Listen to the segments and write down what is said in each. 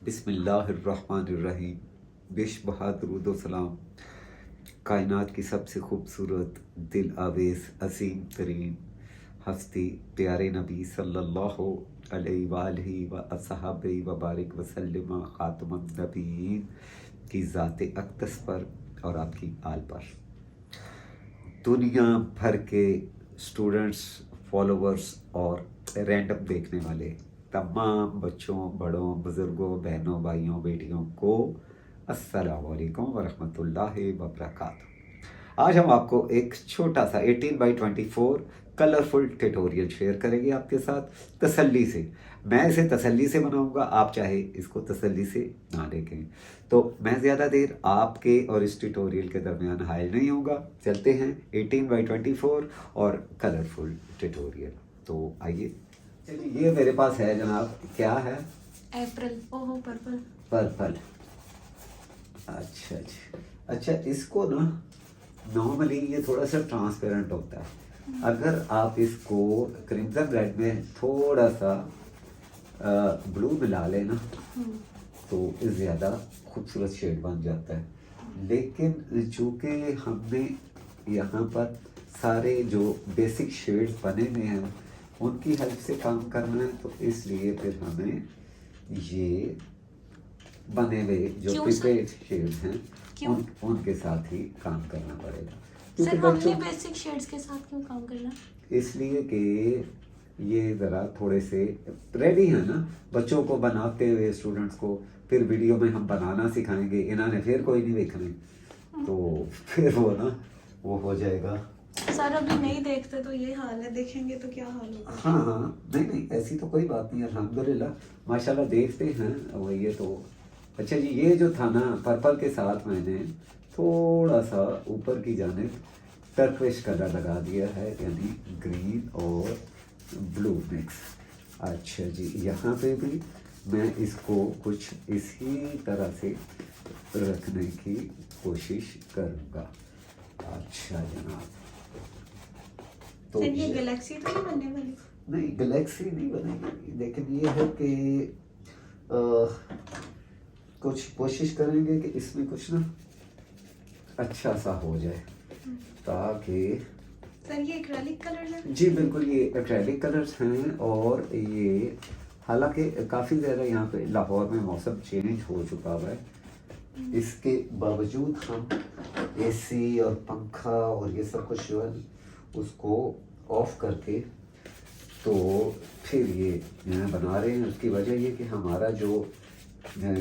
بسم اللہ الرحمن الرحیم. بیش بہا درود و سلام کائنات کی سب سے خوبصورت، دل آویز، عظیم ترین ہستی پیارے نبی صلی اللہ علیہ وآلہ و اصحابہ و بارک وسلم خاتم النبیین کی ذات اقدس پر اور آپ کی آل پر. دنیا بھر کے اسٹوڈنٹس، فالوورز اور رینڈم دیکھنے والے تمام بچوں، بڑوں، بزرگوں، بہنوں، بھائیوں، بیٹیوں کو السلام علیکم ورحمۃ اللہ وبرکاتہ. آج ہم آپ کو ایک چھوٹا سا 18x24 کلرفل ٹیٹوریل شیئر کریں گے آپ کے ساتھ تسلی سے. میں اسے تسلی سے بناؤں گا، آپ چاہے اس کو تسلی سے نہ دیکھیں. تو میں زیادہ دیر آپ کے اور اس ٹیٹوریل کے درمیان حائل نہیں ہوں گا. چلتے ہیں 18x24 اور کلرفل ٹیٹوریل. تو آئیے. یہ میرے پاس ہے جناب، کیا ہے؟ اپریل. اوہو پرپل. پرپل. اچھا اس کو نا نارملی یہ تھوڑا سا ٹرانسپیرنٹ ہوتا ہے. اگر آپ اس کو کرمزن ریڈ میں تھوڑا سا بلو ملا لیں نا تو زیادہ خوبصورت شیڈ بن جاتا ہے. لیکن چونکہ ہم نے یہاں پر سارے جو بیسک شیڈز بنے ہوئے ہیں ان کی ہیلپ سے کام کرنا ہے، تو اس لیے پھر ہمیں یہ بنے ہوئے جو پریپیئرڈ شیڈز ہیں ان کے ساتھ ہی کام کرنا پڑے گا. سر ہم نے بیسک شیڈز کے ساتھ کیوں کام کرنا؟ اس لیے کہ یہ ذرا تھوڑے سے ریڈی ہیں نا بچوں کو بناتے ہوئے، اسٹوڈنٹس کو پھر ویڈیو میں ہم بنانا سکھائیں گے، انہوں نے پھر کوئی نہیں دیکھنے، تو پھر وہ نا وہ ہو جائے گا. سر ابھی نہیں دیکھتے تو یہ حال ہے، دیکھیں گے تو کیا حال ہوگا. ہاں نہیں ایسی تو کوئی بات نہیں، الحمدللہ ماشاءاللہ دیکھتے ہیں. وہ یہ تو اچھا جی، یہ جو تھا نا پرپل کے ساتھ میں نے تھوڑا سا اوپر کی جانب ٹرکوش کلر لگا دیا ہے، یعنی گرین اور بلو مکس. اچھا جی، یہاں پہ بھی میں اس کو کچھ اسی طرح سے رکھنے کی کوشش کروں گا. اچھا جناب، تو یہ گلیکسی تو نہیں بننے والی؟ نہیں گلیکسی نہیں بنے گی، لیکن یہ ہے کہ کچھ کوشش کریں گے کہ اس میں کچھ نا اچھا سا ہو جائے تاکہ. سر یہ ایکریلک کلر ہے؟ جی بالکل، یہ ایکریلک کلرز ہیں. اور یہ حالانکہ کافی زیادہ یہاں پہ لاہور میں موسم چینج ہو چکا ہوا ہے، اس کے باوجود ہم اے سی اور پنکھا اور یہ سب کچھ جو ہے اس کو آف کر کے تو پھر یہ بنا رہے ہیں. اس کی وجہ یہ کہ ہمارا جو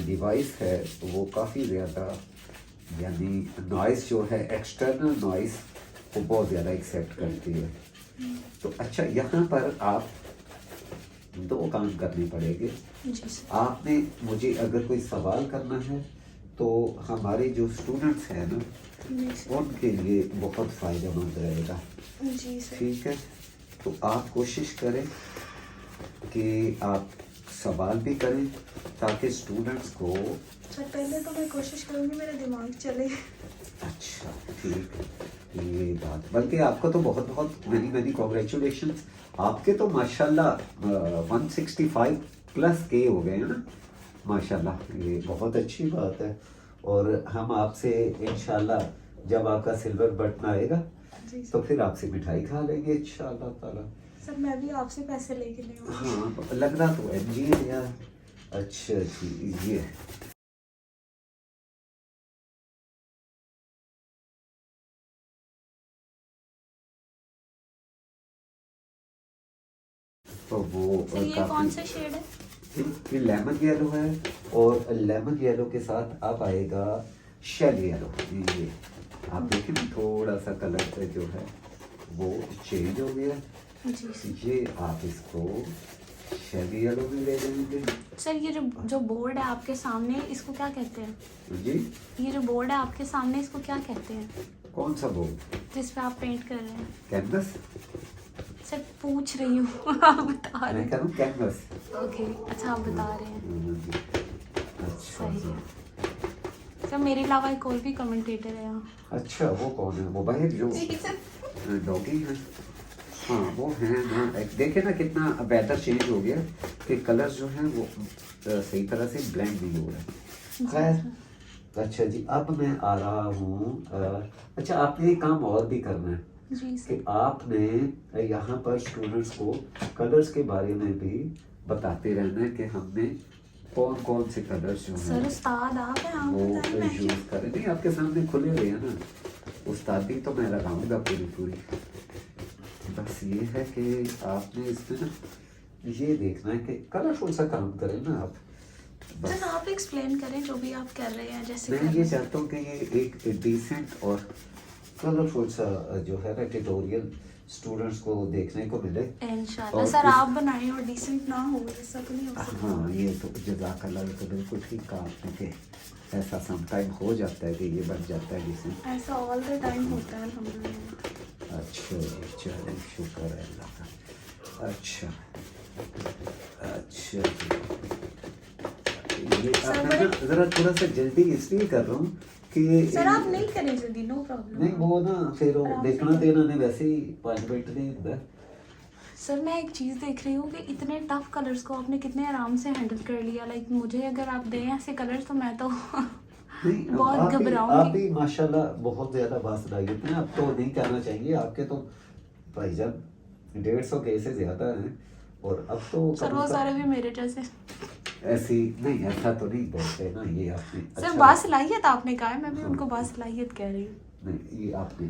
ڈیوائس ہے وہ کافی زیادہ، یعنی نوائز جو ہے ایکسٹرنل نوائز وہ بہت زیادہ ایکسیپٹ کرتی ہے. تو اچھا یہاں پر آپ دو کام کرنے پڑیں گے. آپ نے مجھے اگر کوئی سوال کرنا ہے تو ہمارے جو اسٹوڈنٹس ہیں نا ان کے لیے بہت فائدہ مند رہے گا. جی سر. ٹھیک ہے، تو آپ کوشش کریں کہ آپ سوال بھی کریں تاکہ اسٹوڈنٹس کو. سر پہلے تو میں کوشش کروں گی میرا دماغ چلے. اچھا ٹھیک ہے، یہ بات بلکہ آپ کو تو بہت بہت مینی کانگریچولیشنس. آپ کے تو ماشاءاللہ 165 پلس کے ہو گئے ہیں نا ماشاءاللہ، یہ بہت اچھی بات ہے. اور ہم آپ سے انشاءاللہ جب آپ کا سلور بٹن آئے گا تو پھر آپ سے مٹھائی کھا لیں گے انشاءاللہ تعالی. سر میں بھی آپ سے پیسے لے کے نہیں ہوں. ہاں لگ رہا تو ہے جی یار. اچھا جی، یہ تو وہ یہ کون سا شیڈ ہے؟ یہ لیمن یلو ہے، اور لیمن یلو کے ساتھ اب آئے گا شیل یلو. یہ آپ دیکھیں تھوڑا سا کلر جو ہے وہ چینج ہو گیا. یہ آپ اس کو شیل یلو بھی لے لیں گے. سر یہ جو بورڈ ہے آپ کے سامنے اس کو کیا کہتے ہیں؟ جی یہ جو بورڈ ہے آپ کے سامنے اس کو کیا کہتے ہیں؟ کون سا بورڈ؟ جس پہ آپ پینٹ کر رہے ہیں. کینوس. سر پوچھ رہی ہوں، آپ بتا رہے میں ہیں. کہہ رہا ہوں کینوس. اوکے اچھا آپ بتا رہے ہیں. اچھا صحیح ہے. سر میرے علاوہ ایک اور بھی کمنٹیٹر ہے یہاں. اچھا وہ کون ہے؟ وہ باہر جو ڈاگی ہے. ہاں وہ ہیں نا, دیکھیں نا کتنا ویدر چینج ہو گیا کہ کلر جو ہیں وہ صحیح طرح سے بلینڈ نہیں ہو رہے. خیر اچھا جی, اب میں آ رہا ہوں. اچھا آپ نے ایک کام اور بھی کرنا ہے جی کہ سر. آپ نے یہاں پر اسٹوڈنٹس کو کلرز کے بارے میں بھی بتاتے رہنا ہے کہ ہم نے کون کون سے کلرز جو سر ہیں استاد آپ ہیں, آپ وہ بتائیں میں کیا. یوز کریں. نہیں آپ کے سامنے کھلے ہوئے ہیں نا, استادی تو میں لگاؤں گا پوری. بس یہ ہے کہ آپ نے اس میں نا یہ دیکھنا ہے کہ کلرفل سا کام کریں نا آپ. بس سر آپ ایکسپلین کریں جو بھی آپ کر رہے ہیں جیسے میں کر رہے یہ ہیں. چاہتا ہوں کہ یہ ایک ڈیسنٹ اور کلرفل سا جو ہے نا ٹیٹوریل اسٹوڈنٹس کو دیکھنے کو ملے. انشاءاللہ اور سر اس- آپ بنائیں اور ڈیسنٹ نہ ہو ایسا تو نہیں ہو سکتا. ہاں یہ تو جزاک اللہ, تو بالکل ٹھیک کہا آپ نے کہ ایسا سم ٹائم ہو جاتا ہے کہ یہ بن جاتا ہے ڈیسنٹ. ایسا آل دا ٹائم ہوتا ہے الحمدللہ. اچھا چلو شکر ہے اللہ کا. اچھا اچھا یہ سر آپ نا ذرا تھوڑا سا جلدی اس لیے کر رہا ہوں کہ سر آپ نہیں کریں جلدی, نو پرابلم. نہیں وہ نا پھر وہ آرام سے دیکھنا دینا نے ویسے ہی 5 منٹ نہیں ہوتا. سر میں ایک چیز دیکھ رہی ہوں کہ اتنے ٹف کلرز کو آپ نے کتنے آرام سے ہینڈل کر لیا. لائک مجھے اگر آپ دیں ایسے کلرز تو میں تو نہیں بہت گھبراؤں آپ گی. بھی ماشاءاللہ بہت زیادہ باصلاحیت ہیں. اب تو نہیں کہنا چاہیے, آپ کے تو بھائی جان 150 کیسز زیادہ ہیں, اور اب تو سر وہ سارے بھی میرے جیسے. ایسی نہیں, ایسا تو نہیں بولتے نا, یہ آپ نے سر باصلاحیت آپ نے کہا ہے, میں بھی ان کو باصلاحیت کہہ رہی ہوں. نہیں یہ آپ نے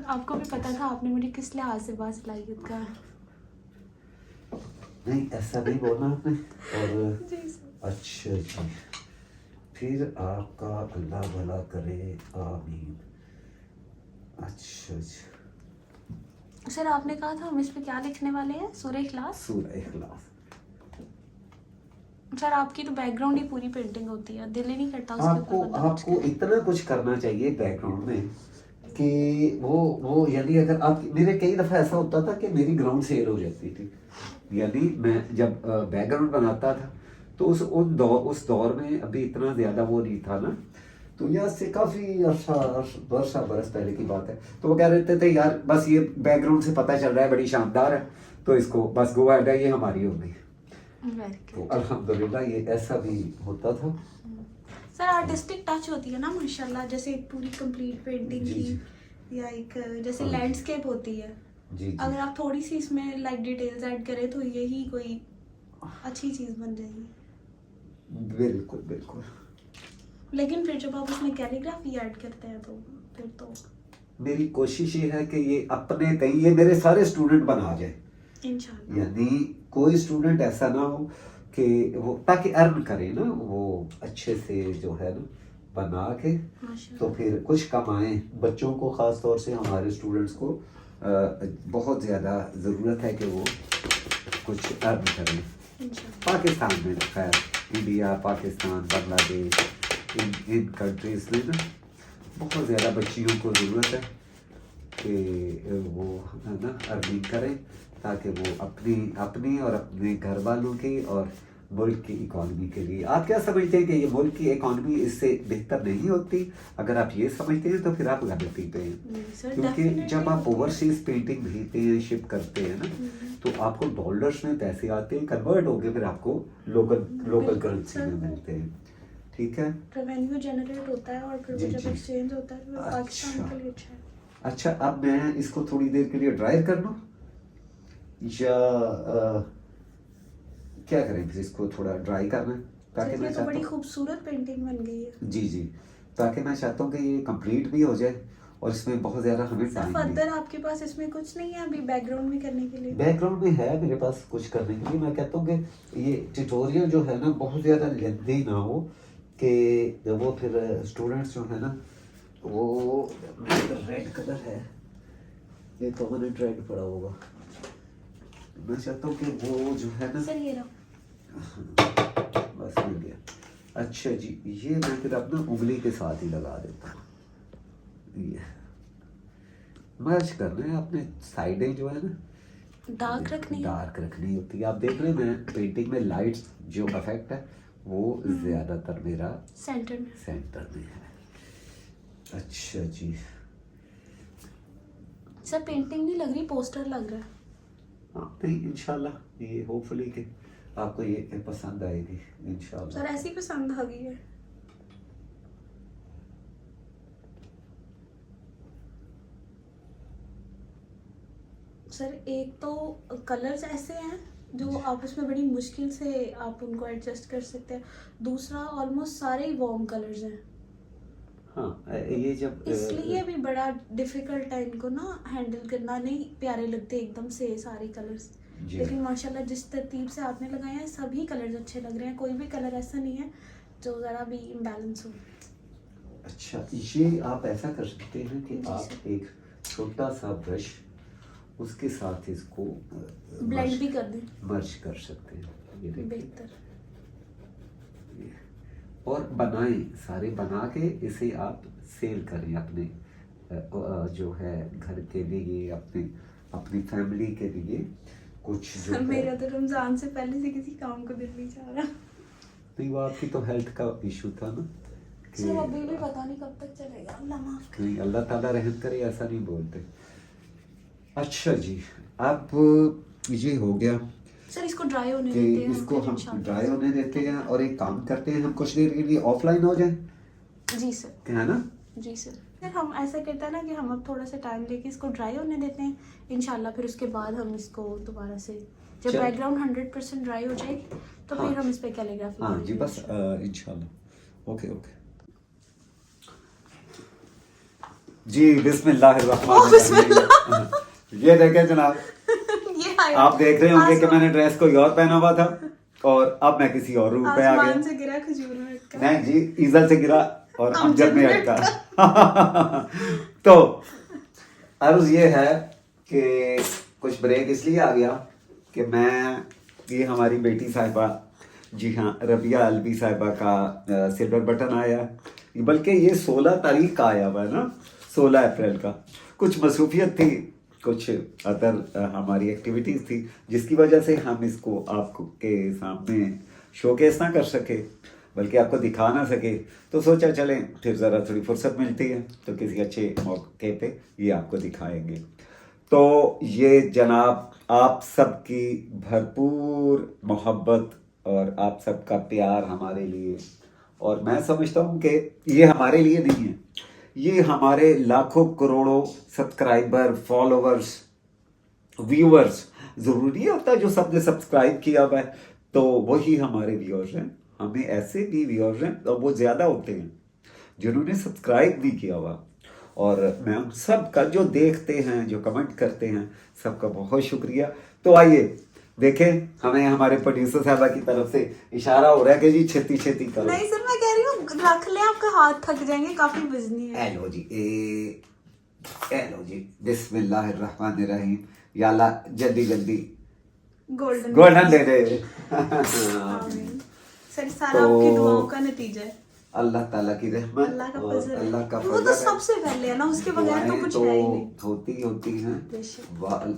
آپ کو بھی پتا تھا آپ نے مجھے کس لحاظ سے باصلاحیت کہا. نہیں ایسا نہیں بولنا آپ نے. اور جی سر. اچھا جی, پھر آپ کا اللہ بھلا کرے, آمین. اچھا جی, سر آپ نے کہا تھا ہم اس پہ کیا لکھنے والے ہیں, سورہ اخلاص. سورہ اخلاص. سر آپ کی تو بیک گراؤنڈ ہی پوری پینٹنگ ہوتی ہے, دل ہی نہیں کرتا اس کے اوپر بندہ آپ کچھ کو کرے. اتنا کچھ کرنا چاہیے بیک گراؤنڈ میں کہ وہ یعنی اگر آپ, میرے کئی دفعہ ایسا ہوتا تھا کہ میری گراؤنڈ سیل ہو جاتی تھی. یعنی میں جب بیک گراؤنڈ بناتا تھا تو اس دور میں ابھی اتنا زیادہ وہ نہیں تھا نا, تو یہاں سے کافی برس پہلے کی بات ہے. تو وہ کہہ رہتے تھے یار بس یہ بیک گراؤنڈ سے پتہ چل رہا ہے بڑی شاندار ہے, تو اس کو بس گو اہیڈ ہے, یہ ہماری ہو گئی. تو الحمدللہ یہ ایسا بھی ہوتا تھا. سر آرٹسٹک ٹچ ہوتی ہے نا ماشاءاللہ, جیسے ایک پوری کمپلیٹ پینٹنگ جی کی, جی یا ایک جیسے لینڈسکیپ ہوتی ہے. جی جی اگر آپ تھوڑی سی اس میں لائک ڈیٹیلز ایڈ کریں تو یہی کوئی اچھی چیز بن جائے گی. بالکل بالکل. لیکن پھر جب آپ اس میں کیلیگرافی ایڈ کرتے ہیں تو پھر تو میری کوشش یہ ہے کہ یہ اپنے کہیں یہ میرے سارے اسٹوڈنٹ بنا جائیں. انشاءاللہ. یعنی کوئی اسٹوڈنٹ ایسا نہ ہو کہ وہ تاکہ ارن کرے نا, وہ اچھے سے جو ہے نا بنا کے تو پھر کچھ کمائیں. بچوں کو خاص طور سے ہمارے اسٹوڈنٹس کو بہت زیادہ ضرورت ہے کہ وہ کچھ ارن کریں. پاکستان میں خیر, انڈیا, پاکستان, بنگلہ دیش, ان کنٹریز میں نا بہت زیادہ بچیوں کو ضرورت ہے کہ وہ نا ارننگ کریں, تاکہ وہ اپنی اور اپنے گھر والوں کی اور ملک کی اکانومی کے لیے. آپ کیا سمجھتے ہیں کہ یہ ملک کی اکانومی اس سے بہتر نہیں ہوتی؟ اگر آپ یہ سمجھتے ہیں تو پھر آپ غلطی پہ ہیں, کیونکہ جب آپ اوورسیز پینٹنگ بھیجتے ہیں, شپ کرتے ہیں نا, تو آپ کو ڈالرس میں پیسے آتے ہیں, کنورٹ ہو کے پھر آپ کو لوکل کرنسی میں ملتے ہیں. ٹھیک ہے, ریونیو جنریٹ ہوتا ہے اور پھر وہ جب ایکسچینج ہوتا ہے تو پاکستان کے لیے اچھا ہے. اچھا اب میں اس کو تھوڑی دیر کے لیے ڈرائی کر لوں یا کیا کریں؟ پھر اس کو تھوڑا ڈرائی کرنا ہے تاکہ میں تو بڑی خوبصورت پینٹنگ بن گئی ہے. جی جی, تاکہ میں چاہتا ہوں کہ یہ کمپلیٹ بھی ہو جائے اور اس میں بہت زیادہ ہمیں ٹائم بھی. فردر آپ کے پاس اس میں کچھ نہیں ہے ابھی بیک گراؤنڈ میں کرنے کے لیے؟ بیک گراؤنڈ میں ہے میرے پاس کچھ کرنے کے لیے. میں کہتا ہوں کہ یہ ٹیٹوریل جو ہے نا بہت زیادہ لیندی نہ ہو کہ وہ پھر اسٹوڈنٹس جو ہے نا وہ ریڈ کلر ہے, یہ پرماننٹ ریڈ پڑا ہوگا. میں چاہتا ہوں کہ وہ جو ہے نا سر یہ رہا بس مل گیا. اچھا جی, یہ میں پھر اپنا انگلی کے ساتھ ہی لگا دیتا ہوں. یہ مرچ کرنا ہے, اپنے سائڈیں جو ہے نا ڈارک رکھنی ہے. ڈارک رکھنی ہوتی ہے. آپ دیکھ رہے ہیں میں پینٹنگ میں لائٹس جو افیکٹ ہے وہ زیادہ تر میرا سینٹر میں. سینٹر میں ہے. اچھا جی سر پینٹنگ نہیں لگ رہی, پوسٹر لگ رہا ہے. ہاں نہیں انشاءاللہ یہ ہوپ فلی کہ آپ کو یہ پسند آئے گی انشاءاللہ. سر ایسی پسند آ گئی ہے. سر ایک تو کلرز ایسے ہیں جو آپس میں بڑی مشکل سے آپ ان کو ایڈجسٹ کر سکتے ہیں. دوسرا آلموسٹ سارے ہی وارم کلرز ہیں. ہاں یہ جب اس لیے بھی بڑا ڈیفیکلٹ ہے ان کو نا ہینڈل کرنا. نہیں پیارے لگتے ایک دم سے سارے کلرز. لیکن ماشاءاللہ جس ترتیب سے آپ نے لگایا ہے سبھی کلرز اچھے لگ رہے ہیں. کوئی بھی کلر ایسا نہیں ہے جو ذرا بھی امبیلنس ہو. اچھا یہ آپ ایسا کر سکتے ہیں کہ آپ ایک چھوٹا سا برش اس کے ساتھ اس کو بلینڈ بھی کر دیں, مرج کر سکتے ہیں. یہ دیکھیں بہتر. اور بنائیں, سارے بنا کے اسے آپ سیل کریں اپنے جو ہے گھر کے لیے, اپنی فیملی کے لیے کچھ جو میرا تو رمضان سے پہلے سے کسی کام کو دل نہیں چاہ رہا. نہیں وہ آپ کی تو ہیلتھ کا ایشو تھا نا. سر ابھی بھی پتہ نہیں کب تک چلے گا, اللہ معاف کرے. نہیں اللہ تعالیٰ رحم کرے, ایسا نہیں بولتے. اچھا جی اب یہ ہو گیا سر اس کو ڈرائی ہونے کہ دیتے ہیں. اس کو ہم ڈرائی ہونے دیتے ہیں اور ایک کام کرتے ہیں, ہم کچھ دیر کے لیے آف لائن ہو جائیں. جی سر. کیا ہے نا. جی سر. پھر ہم ایسا کرتے ہیں نا کہ ہم اب تھوڑا سا ٹائم لے کے اس کو ڈرائی ہونے دیتے ہیں انشاءاللہ. پھر اس کے بعد ہم اس کو دوبارہ سے جب بیک گراؤنڈ 100% ڈرائی ہو جائے گی تو پھر ہم اس پہ کیلیگرافی. ہاں جی بس انشاءاللہ. اوکے اوکے جی بسم اللہ الرحمن الرحیم. یہ دیکھیں جناب, آپ دیکھ رہے ہوں گے کہ میں نے ڈریس کوئی اور پہنا ہوا تھا اور اب میں کسی اور روپ پہ آ گیا. سے گرا کھجور میں اٹکا. نہیں جی ایزل سے گرا اور امجد میں اٹکا. تو عرض یہ ہے کہ کچھ بریک اس لیے آ گیا کہ میں یہ ہماری بیٹی صاحبہ, جی ہاں ربیہ الوی صاحبہ کا سلور بٹن آیا, بلکہ یہ 16 تاریخ کا آیا ہوا ہے نا, 16 اپریل کا. کچھ مصروفیت تھی, کچھ ادر ہماری ایکٹیویٹیز تھی جس کی وجہ سے ہم اس کو آپ کے سامنے شوکیس نہ کر سکے, بلکہ آپ کو دکھا نہ سکے. تو سوچا چلیں پھر ذرا تھوڑی فرصت ملتی ہے تو کسی اچھے موقع پہ یہ آپ کو دکھائیں گے. تو یہ جناب آپ سب کی بھرپور محبت اور آپ سب کا پیار ہمارے لیے, اور میں سمجھتا ہوں کہ یہ ہمارے لیے نہیں ہے, یہ ہمارے لاکھوں کروڑوں سبسکرائبر, فالوورز, ویورز, ضروری ہوتا جو سب نے سبسکرائب کیا ہوا ہے تو وہی ہمارے ویورز ہیں. ہمیں ایسے بھی ویورز ہیں اور وہ زیادہ ہوتے ہیں جنہوں نے سبسکرائب بھی کیا ہوا, اور میں ان سب کا جو دیکھتے ہیں, جو کمنٹ کرتے ہیں, سب کا بہت شکریہ. تو آئیے دیکھیں, ہمیں ہمارے پروڈیوسر صاحبہ کی طرف سے اشارہ ہو رہا ہے کہ جی چھتی چھتی کرو. نہیں سر میں کہہ رہی ہوں رکھ لیں, آپ کا ہاتھ تھک جائیں گے, کافی وزنی ہے. ایلو جی ایلو جی بسم اللہ الرحمن الرحیم. یا اللہ جلدی جلدی گولڈن دے دے. سر سارا آپ کی دعاؤں کا نتیجہ ہے. اللہ تعالیٰ کی رحمت, اللہ کا اور فضل, اللہ کا وہ تو سب سے پہلے ہے نا, اس کے بغیر تو کچھ ہے ہی نہیں. ہوتی ہیں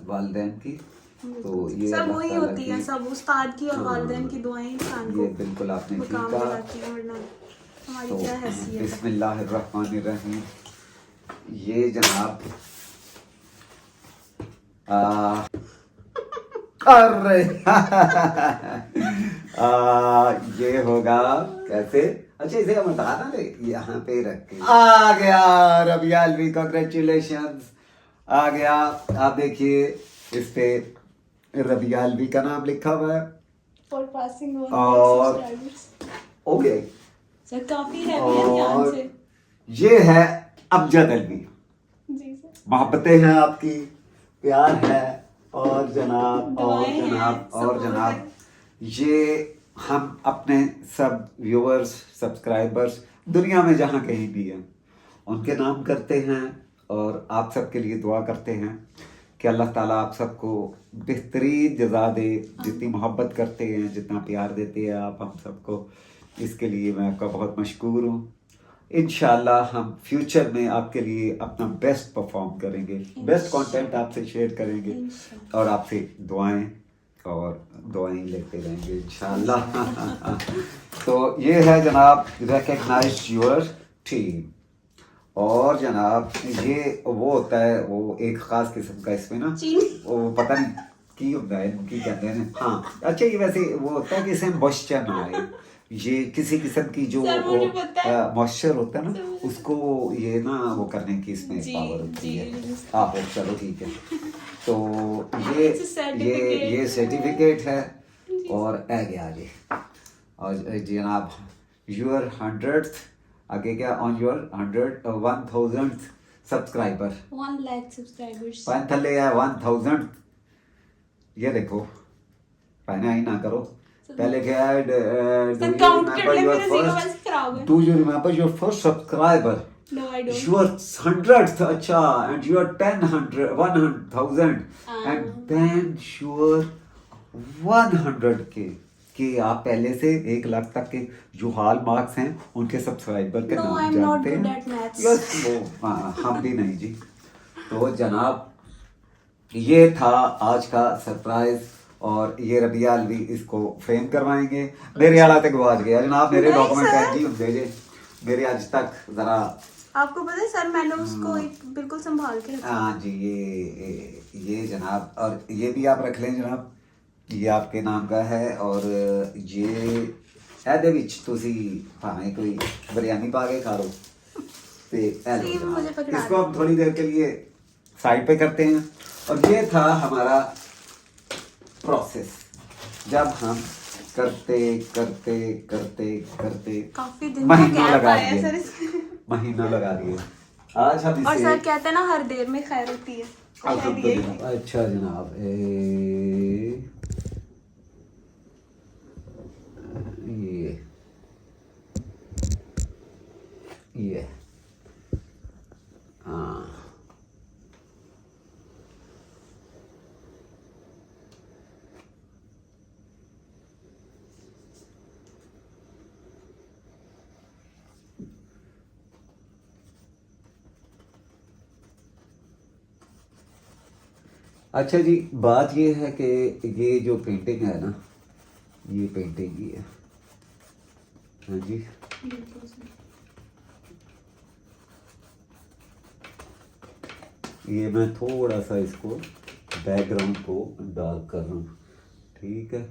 والدین کی, تو یہ سب وہی ہوتی ہیں, سب استاد کی اور والدین کی دعائیں انسان کو یہ بالکل آپ نے مقام ٹھیک کہا. دلاتی ہیں, ورنہ ہماری تو کیا حیثیت ہے. بسم اللہ الرحمن الرحیم. یہ جناب یہ ہوگا کیسے, اچھا اسے ہم ہٹا دیں, یہاں پہ رکھ کے آ گیا ربیہ الوی, کنگریچولیشنز, آ گیا. آپ دیکھیے اس پہ ربیہ الوی کا نام لکھا ہوا ہے, اور ہو گیا سر کافی ہے دھیان سے. یہ ہے امجد الوی. جی سر محبتیں ہیں آپ کی, پیار ہے, اور جناب اور جناب اور جناب, یہ ہم اپنے سب ویورز, سبسکرائبرز دنیا میں جہاں کہیں بھی ہیں ان کے نام کرتے ہیں, اور آپ سب کے لیے دعا کرتے ہیں کہ اللہ تعالیٰ آپ سب کو بہترین جزا دے. جتنی محبت کرتے ہیں, جتنا پیار دیتے ہیں آپ ہم سب کو, اس کے لیے میں آپ کا بہت مشکور ہوں. انشاءاللہ ہم فیوچر میں آپ کے لیے اپنا بیسٹ پرفارم کریں گے, بیسٹ کانٹینٹ آپ سے شیئر کریں گے, اور آپ سے دعائیں اور دعائیں لیتے رہیں گے انشاءاللہ. تو یہ ہے جناب ریکگنائز یور ٹیم. اور جناب یہ وہ ہوتا ہے وہ ایک خاص قسم کا اس میں نا وہ پتہ نہیں کی ہوتا ہے کی کہتے ہیں ہاں. اچھا یہ ویسے وہ ہوتا ہے کہ اسے موئسچر نہ آئے, یہ کسی قسم کی جو موئسچر ہوتا ہے نا اس کو یہ نا وہ کرنے کی اس میں پاور ہوتی ہے. آہو چلو ٹھیک ہے. تو یہ سرٹیفکیٹ ہے اور اے گیا جی. اور جناب یور 100th آگے کیا on your 1000th subscriber 1 lakh subscribers پین تھلے ہے 1000. یہ دیکھو پہنے ہی نہ کرو پہلے کیا ہے do you remember your first subscriber? No, I don't. Your 100th اچھا and your 1000 and then your 100K کہ آپ پہلے سے 1 لاکھ تک کے جو ہال مارکس ہیں ان کے سبسکرائبر کے نام جانتے ہیں. ہم بھی نہیں جی. تو جناب یہ تھا آج کا سرپرائز اور یہ ربیہ الوی اس کو فریم کروائیں گے. میرے حالات گواچ گیا جناب, میرے ڈاکومنٹ جی بھیجے میرے آج تک ذرا آپ کو پتہ ہے سر میں نے اس کو بالکل سنبھال کے رکھا. ہاں جی یہ جناب اور یہ بھی آپ رکھ لیں جناب, یہ آپ کے نام کا ہے. اور یہ ਇਹਦੇ ਵਿੱਚ ਤੁਸੀਂ ਭਾਵੇਂ کوئی بریانی پا کے کھا لو. اس کو ہم تھوڑی دیر کے لیے سائڈ پہ کرتے ہیں. اور یہ تھا ہمارا پروسیس جب ہم کرتے کرتے کرتے کرتے مہینہ لگا دیے. آج ہم اور سر کہتے ہیں نا ہر دیر میں خیر ہوتی ہے. اچھا جناب یہ ہاں اچھا جی. بات یہ ہے کہ یہ جو پینٹنگ ہے نا یہ پینٹنگ ہی ہے. ہاں جی یہ میں تھوڑا سا اس کو بیک گراؤنڈ کو ڈارک کر رہا ہوں. ٹھیک ہے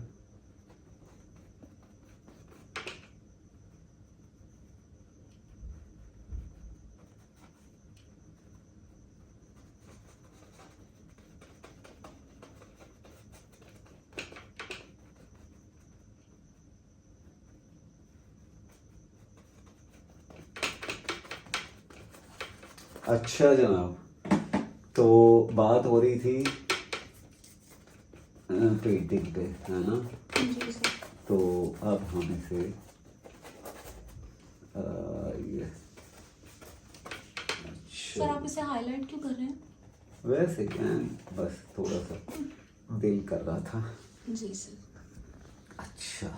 اچھا جناب. تو بات ہو رہی تھی پینٹنگ پہ ہے نا. تو اب ہم اسے سر آپ اسے ہائی لائٹ کیوں کر رہے ہیں؟ ویسے کیا بس تھوڑا سا دل کر رہا تھا. جی سر. اچھا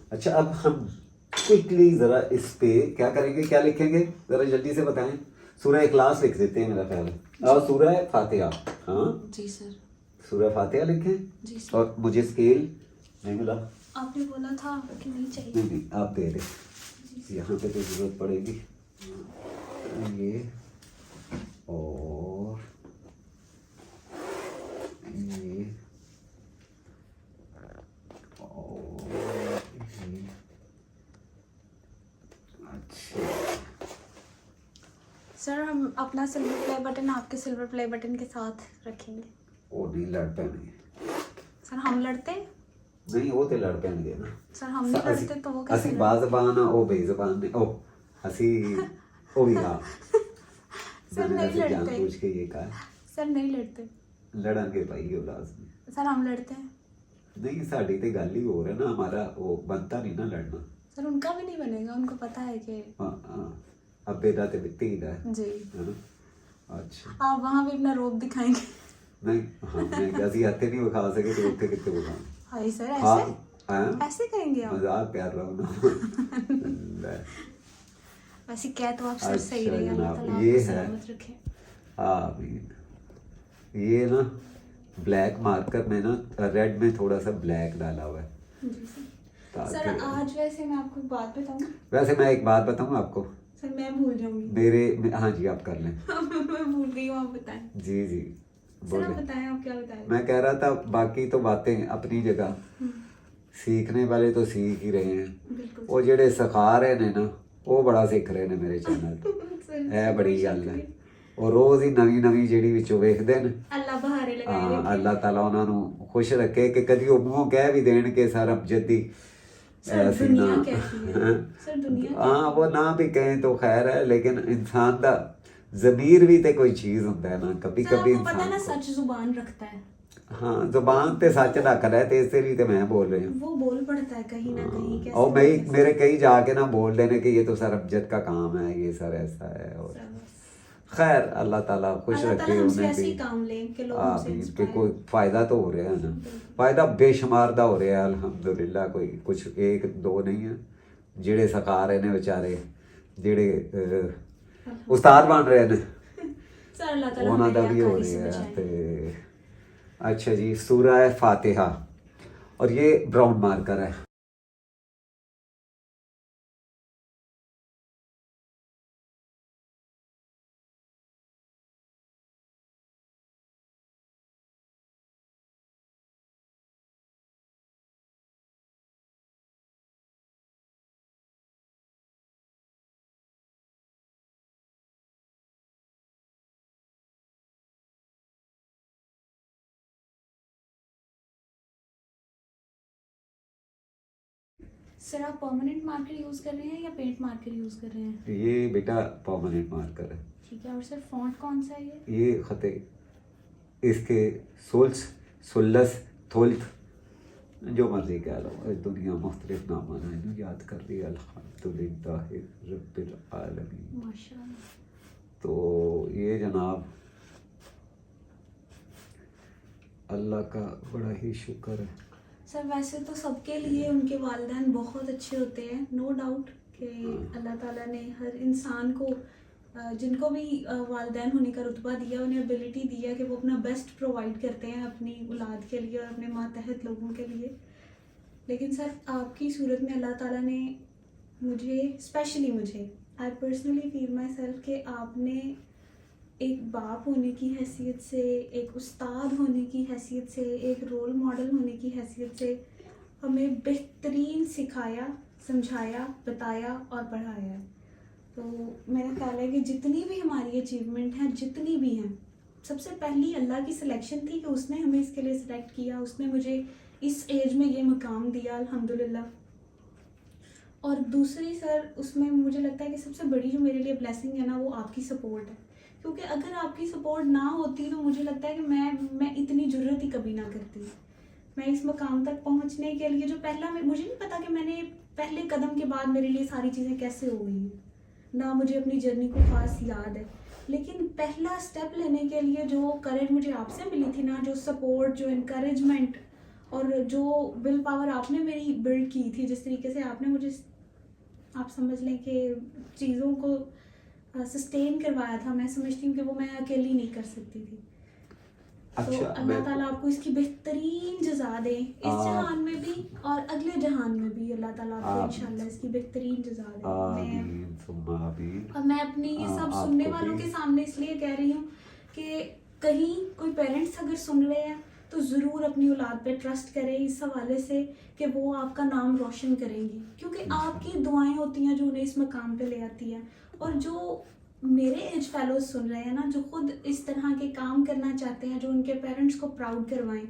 اچھا اب ہم کوئکلی ذرا اس پہ کیا کریں گے, کیا لکھیں گے ذرا جلدی سے بتائیں. سورہ اخلاص لکھ دیتے ہیں میرا خیال ہے, اور سورہ فاتحہ. ہاں جی سر سورہ فاتحہ لکھیں. جی سر. اور مجھے اسکیل نہیں ملا. آپ نے بولا تھا کہ نہیں چاہیے. نہیں آپ دے دیں. یہاں پہ تو ضرورت پڑے گی. یہ اور یہ سر ہم اپنا سلور پلے بٹن آپ کے سلور پلے بٹن کے ساتھ رکھیں گے. وہ نہیں لڑ پائیں گے سر. ہم لڑتے نہیں, وہ تو لڑ پائیں گے نا سر. ہم نہیں لڑتے تو وہ اسی با زبان او بے زبان نے او اسی او بھی ہاں سر نہیں لڑتے. پوچھ کے یہ کہا سر نہیں لڑتے. لڑن گے بھائی وہ لازمی. سر ہم لڑتے ہیں نہیں, ساڑی تے گل ہی ہو رہا نا, ہمارا وہ بنتا نہیں نا لڑنا. سر ان کا بھی نہیں بنے گا, ان کو پتا ہے کہ ہاں ابے دا تے بتی ہی دا جی. اچھا آپ وہاں بھی اپنا روب دکھائیں گے. نہیں ہاں نہیں اسی ہاتھے نہیں بکھا سکے تو اتنے کتنے بکھا. ہائی سر ایسے کہیں گے آپ. مزاق پیار رہا نا. ویسے کیا تو آپ سر صحیح رہے, اللہ تعالیٰ آپ کو سلامت رکھے. آمین. یہ نا بلیک مارکر میں نا ریڈ میں تھوڑا سا بلیک ڈالا ہوا ہے. جی سر آج ویسے میں آپ کو بات بتاؤں. ویسے میں ایک بات بتاؤں آپ کو. سر میں بھول جاؤں گی. میرے ہاں جی آپ کر لیں. میں بھول گئی ہوں, آپ بتائیں. جی سر آپ بتائیں, آپ کیا بتائیں. میں کہہ رہا تھا باقی تو باتیں اپنی جگہ, سیکھنے والے تو سیکھ ہی رہے ہیں. وہ جڑے سکھا رہے ہیں نا وہ بڑا سیکھ رہے ہیں میرے چینل. ہے بڑی گل ہے. اور روز ہی نوی نوی جیڑی وچوں ویکھدے نے. اللہ بہارے لگائے رکھے. اللہ تعالیٰ انہاں نو خوش رکھے کہ کدی وہ منہ کہہ بھی دین کہ سر امجد دی ایسی نہ. ہاں وہ نہ بھی کہیں تو خیر ہے, لیکن انسان دا ضمیر بھی تے کوئی چیز ہوتا ہے نا, کبھی کبھی انسان پتہ نا سچ زبان رکھتا ہے. ہاں زبان تے سچ رکھ رہا ہے تے اس لیے تے میں بول رہی ہوں. وہ بول پڑتا ہے کہیں نہ کہیں. اور میرے کئی جا کے نہ بول دینے کہ یہ تو سر امجد کا کام ہے, یہ سر ایسا ہے. اور خیر اللہ تعالیٰ خوش رکھے انہیں بھی. آمین. کہ کوئی فائدہ تو ہو رہا ہے نا, فائدہ بے شمار دا ہو رہا ہے الحمدللہ. کوئی کچھ ایک دو نہیں ہے جڑے سکھا رہے نے بیچارے, جڑے استاد بن رہے نے, انہاں دا بھی ہو رہا ہے. اچھا جی, سورہ فاتحہ, اور یہ براؤن مارکر ہے. سر آپ پرماننٹ مارکر یوز کر رہے ہیں یا پینٹ مارکر یوز کر رہے ہیں؟ یہ بیٹا پرماننٹ مارکر ہے. ٹھیک ہے. اور سر فونٹ کون سا ہے یہ؟ یہ خط اس کے سولس سلس تھولت جو مرضی کہہ لو, دنیا مختلف نام ہے یاد کر لی. الحمدللہ رب العالمین. ماشاء اللہ. تو یہ جناب اللہ کا بڑا ہی شکر ہے. سر ویسے تو سب کے لیے ان کے والدین بہت اچھے ہوتے ہیں, نو ڈاؤٹ کہ اللہ تعالیٰ نے ہر انسان کو, جن کو بھی والدین ہونے کا رتبہ دیا, انہیں ابیلٹی دیا کہ وہ اپنا بیسٹ پرووائڈ کرتے ہیں اپنی اولاد کے لیے اور اپنے ماتحت لوگوں کے لیے. لیکن سر آپ کی صورت میں اللہ تعالیٰ نے مجھے, اسپیشلی مجھے, I personally feel my self کہ آپ نے ایک باپ ہونے کی حیثیت سے, ایک استاد ہونے کی حیثیت سے, ایک رول ماڈل ہونے کی حیثیت سے ہمیں بہترین سکھایا, سمجھایا, بتایا اور پڑھایا ہے. تو میرا خیال ہے کہ جتنی بھی ہماری اچیومنٹ ہیں, جتنی بھی ہیں, سب سے پہلی اللہ کی سلیکشن تھی کہ اس نے ہمیں اس کے لیے سلیکٹ کیا, اس نے مجھے اس ایج میں یہ مقام دیا الحمدللہ. اور دوسری سر اس میں مجھے لگتا ہے کہ سب سے بڑی جو میرے لیے بلیسنگ ہے نا, وہ آپ کی سپورٹ ہے. کیونکہ اگر آپ کی سپورٹ نہ ہوتی تو مجھے لگتا ہے کہ میں اتنی جرت ہی کبھی نہ کرتی. میں اس مقام تک پہنچنے کے لیے جو پہلا, مجھے نہیں پتا کہ میں نے پہلے قدم کے بعد میرے لیے ساری چیزیں کیسے ہو گئی ہیں, نہ مجھے اپنی جرنی کو خاص یاد ہے. لیکن پہلا سٹیپ لینے کے لیے جو کریج مجھے آپ سے ملی تھی نا, جو سپورٹ, جو انکریجمنٹ اور جو ول پاور آپ نے میری بلڈ کی تھی, جس طریقے سے آپ نے مجھے, آپ سمجھ لیں کہ چیزوں کو سسٹین کروایا تھا, میں سمجھتی ہوں کہ وہ میں اکیلی نہیں کر سکتی تھی. تو اللہ تعالیٰ آپ کو اس کی بہترین جزا دے, اس جہان میں بھی اور اگلے جہان میں بھی. اللہ تعالیٰ آپ کو انشاءاللہ اس کی بہترین جزا دے. اور میں اپنی یہ سب سننے والوں کے سامنے اس لیے کہہ رہی ہوں کہ کہیں کوئی پیرنٹس اگر سن رہے ہیں تو ضرور اپنی اولاد پہ ٹرسٹ کریں اس حوالے سے کہ وہ آپ کا نام روشن کریں گی, کیونکہ آپ کی دعائیں ہوتی ہیں جو انہیں اس مقام پہ لے آتی ہیں. اور جو میرے ایج فیلوز سن رہے ہیں نا, جو خود اس طرح کے کام کرنا چاہتے ہیں, جو ان کے پیرنٹس کو پراؤڈ کروائیں,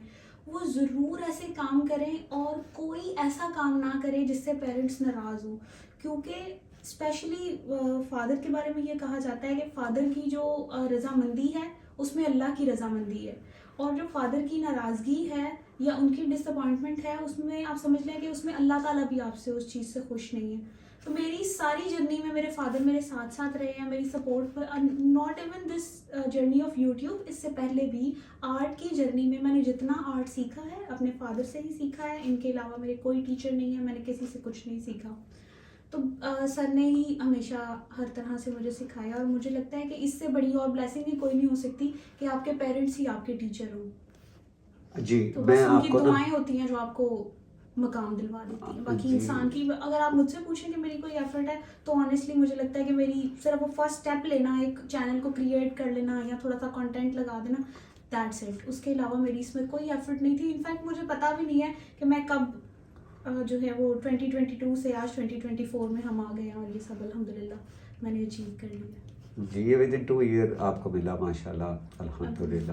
وہ ضرور ایسے کام کریں اور کوئی ایسا کام نہ کریں جس سے پیرنٹس ناراض ہوں. کیونکہ اسپیشلی فادر کے بارے میں یہ کہا جاتا ہے کہ فادر کی جو رضامندی ہے اس میں اللہ کی رضامندی ہے, اور جو فادر کی ناراضگی ہے یا ان کی ڈس اپوائنٹمنٹ ہے اس میں آپ سمجھ لیں کہ اس میں اللہ تعالیٰ بھی آپ سے اس چیز سے خوش نہیں ہے. تو میری ساری جرنی میں میرے فادر میرے ساتھ ساتھ رہے ہیں, میری سپورٹ پر. Not even this journey of YouTube, اس سے پہلے بھی آرٹ کی جرنی میں میں نے جتنا آرٹ سیکھا ہے اپنے فادر سے ہی سیکھا ہے. ان کے علاوہ میرے کوئی ٹیچر نہیں ہے, میں نے کسی سے کچھ نہیں سیکھا. تو سر نے ہی ہمیشہ ہر طرح سے مجھے سکھایا, اور مجھے لگتا ہے کہ اس سے بڑی اور بلیسنگ ہی کوئی نہیں ہو سکتی کہ آپ کے پیرنٹس ہی آپ کے ٹیچر ہوں. جی تو میں بس ان آپ کی کو نا دعائیں ہوتی ہیں جو آپ کو مقام دلوا دیتی ہیں. باقی جی انسان کی, اگر آپ مجھ سے پوچھیں کہ میری کوئی ایفرٹ ہے, تو آنیسٹلی مجھے لگتا ہے کہ میری صرف وہ فرسٹ اسٹیپ لینا, ایک چینل کو کریٹ کر لینا یا تھوڑا سا کنٹینٹ لگا دینا, دیٹس اٹ. اس کے علاوہ میری اس میں کوئی ایفرٹ نہیں تھی. انفیکٹ مجھے پتا بھی نہیں ہے کہ میں کب جو ہے وہ 2022 سے آج 2024 میں ہم آ گئے ہیں, اور یہ سب الحمدللہ میں نے اچیو کر لیا. جی یہ ود ان 2 ایئر آپ کو ملا ماشاء اللہ الحمدللہ.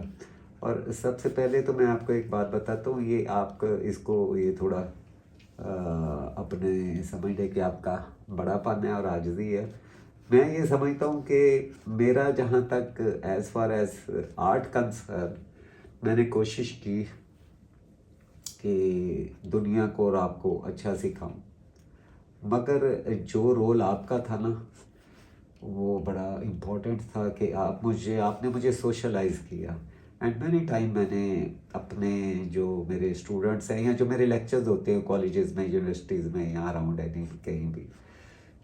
اور سب سے پہلے تو میں آپ کو ایک بات بتاتا ہوں, یہ آپ کا اس کو یہ تھوڑا اپنے سمجھ لیں کہ آپ کا بڑا پن ہے اور عاجزی ہے. میں یہ سمجھتا ہوں کہ میرا جہاں تک as far as art concern, میں نے کوشش کی کہ دنیا کو اور آپ کو اچھا سکھاؤں, مگر جو رول آپ کا تھا نا وہ بڑا امپورٹنٹ تھا کہ آپ نے مجھے سوشلائز کیا. اینڈ مینی ٹائم میں نے اپنے جو میرے اسٹوڈنٹس ہیں یا جو میرے لیکچرز ہوتے ہیں کالجز میں, یونیورسٹیز میں, یا اراؤنڈ اینی کہیں بھی,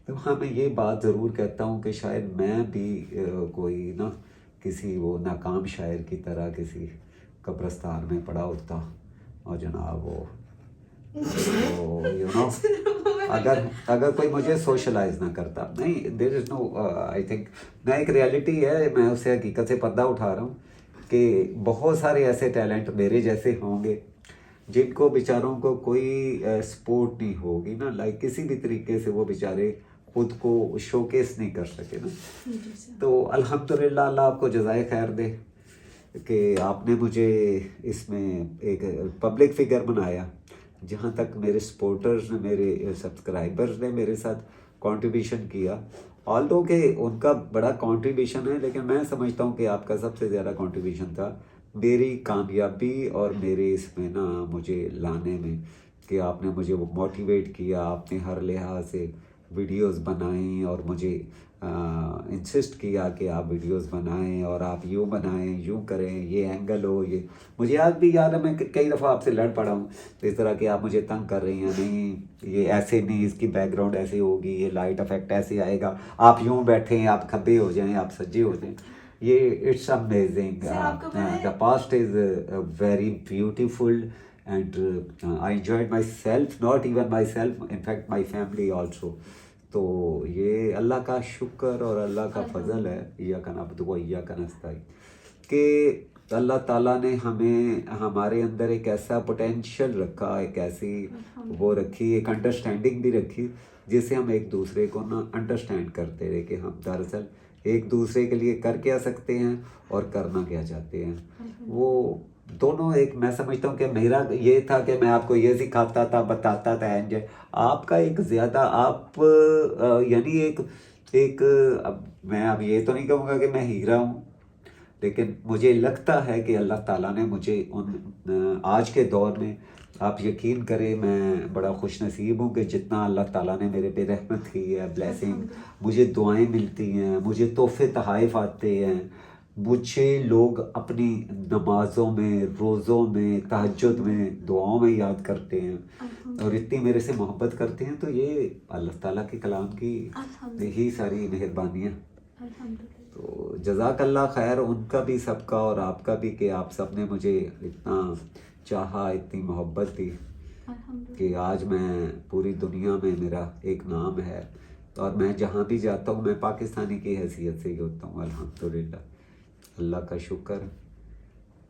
تو ہاں میں یہ بات ضرور کہتا ہوں کہ شاید میں بھی کوئی نا کسی وہ ناکام شاعر کی طرح کسی قبرستان میں پڑا ہوتا, اور جناب وہ یو نو اگر کوئی مجھے سوشلائز نہ کرتا. نہیں, دیر از نو, آئی تھنک میں ایک ریئلٹی ہے, میں اس سے حقیقت سے پردہ اٹھا رہا ہوں کہ بہت سارے ایسے ٹیلنٹ میرے جیسے ہوں گے جن کو بیچاروں کو کوئی سپورٹ نہیں ہوگی نا, لائک کسی بھی طریقے سے وہ بیچارے خود کو شوکیس نہیں کر سکے نا. تو الحمدللہ اللہ آپ کو جزائے خیر دے کہ آپ نے مجھے اس میں ایک پبلک فگر بنایا. جہاں تک میرے سپورٹرز نے, میرے سبسکرائبرز نے میرے ساتھ کنٹریبیوشن کیا, آلدو کہ ان کا بڑا کنٹریبیوشن ہے, لیکن میں سمجھتا ہوں کہ آپ کا سب سے زیادہ کنٹریبیوشن تھا میری کامیابی اور میرے اس میں نا مجھے لانے میں, کہ آپ نے مجھے وہ موٹیویٹ کیا. آپ نے ہر لحاظ سے ویڈیوز بنائیں اور مجھے انسسٹ کیا کہ آپ ویڈیوز بنائیں, اور آپ یوں بنائیں, یوں کریں, یہ اینگل ہو. یہ مجھے آج بھی یاد ہے, میں کئی دفعہ آپ سے لڑ پڑا ہوں اس طرح کہ آپ مجھے تنگ کر رہی ہیں, نہیں یہ ایسے نہیں, اس کی بیک گراؤنڈ ایسے ہوگی, یہ لائٹ افیکٹ ایسے آئے گا, آپ یوں بیٹھیں, آپ کھبے ہو جائیں, آپ سجے ہو جائیں. یہ it's amazing. The past is very beautiful and I enjoyed myself, not even myself, in fact my family also. تو یہ اللہ کا شکر اور اللہ کا فضل ہے, ایاک نعبد و ایاک نستعین, کہ اللہ تعالیٰ نے ہمیں ہمارے اندر ایک ایسا پوٹینشیل رکھا, ایک ایسی وہ رکھی, ایک انڈرسٹینڈنگ بھی رکھی, جس سے ہم ایک دوسرے کو نا انڈرسٹینڈ کرتے رہے کہ ہم دراصل ایک دوسرے کے لیے کر کیا سکتے ہیں اور کرنا کیا چاہتے ہیں. وہ دونوں ایک, میں سمجھتا ہوں کہ میرا یہ تھا کہ میں آپ کو یہ سکھاتا تھا, بتاتا تھا, آپ کا ایک زیادہ آپ یعنی ایک اب میں اب یہ تو نہیں کہوں گا کہ میں ہیرا ہوں, لیکن مجھے لگتا ہے کہ اللہ تعالیٰ نے مجھے آج کے دور میں, آپ یقین کریں میں بڑا خوش نصیب ہوں کہ جتنا اللہ تعالیٰ نے میرے پہ رحمت کی ہے, بلیسنگ, مجھے دعائیں ملتی ہیں, مجھے تحفے تحائف آتے ہیں, مجھے لوگ اپنی نمازوں میں, روزوں میں, تہجد میں, دعاؤں میں یاد کرتے ہیں, اور اتنی میرے سے محبت کرتے ہیں. تو یہ اللہ تعالیٰ کے کلام کی یہی ساری مہربانیاں. تو جزاک اللہ خیر ان کا بھی, سب کا, اور آپ کا بھی, کہ آپ سب نے مجھے اتنا چاہا, اتنی محبت دی کہ آج میں پوری دنیا میں میرا ایک نام ہے, اور میں جہاں بھی جاتا ہوں میں پاکستانی کی حیثیت سے ہی ہوتا ہوں. الحمدللہ, اللہ کا شکر.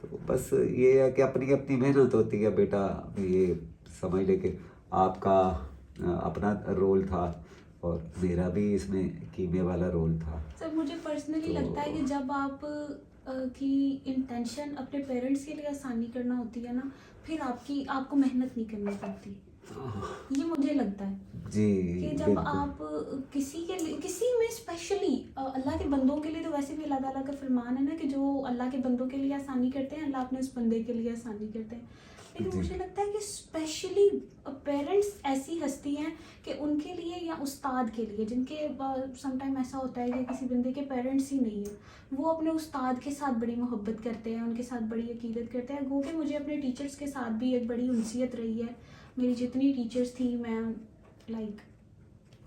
تو بس یہ ہے کہ اپنی اپنی محنت ہوتی ہے بیٹا, یہ سمجھ لے کہ آپ کا اپنا رول تھا اور میرا بھی اس میں کیمے والا رول تھا. سر مجھے پرسنلی لگتا ہے کہ جب آپ کی انٹینشن اپنے پیرنٹس کے لیے آسانی کرنا ہوتی ہے نا, پھر آپ کو محنت نہیں کرنی پڑتی. یہ مجھے لگتا ہے جی کہ جب آپ کسی کے لیے, کسی میں اسپیشلی اللہ کے بندوں کے لیے, تو ویسے بھی اللہ تعالیٰ کا فرمان ہے نا کہ جو اللہ کے بندوں کے لیے آسانی کرتے ہیں اللہ اپنے اس بندے کے لیے آسانی کرتے ہیں. لیکن مجھے لگتا ہے کہ اسپیشلی پیرنٹس ایسی ہستی ہیں کہ ان کے لیے, یا استاد کے لیے, جن کے سم ٹائم ایسا ہوتا ہے کہ کسی بندے کے پیرنٹس ہی نہیں ہیں, وہ اپنے استاد کے ساتھ بڑی محبت کرتے ہیں, ان کے ساتھ بڑی عقیدت کرتے ہیں. گو کہ مجھے اپنے ٹیچرس کے ساتھ بھی ایک بڑی انسیت رہی ہے. میری جتنی ٹیچرس تھیں, میں لائک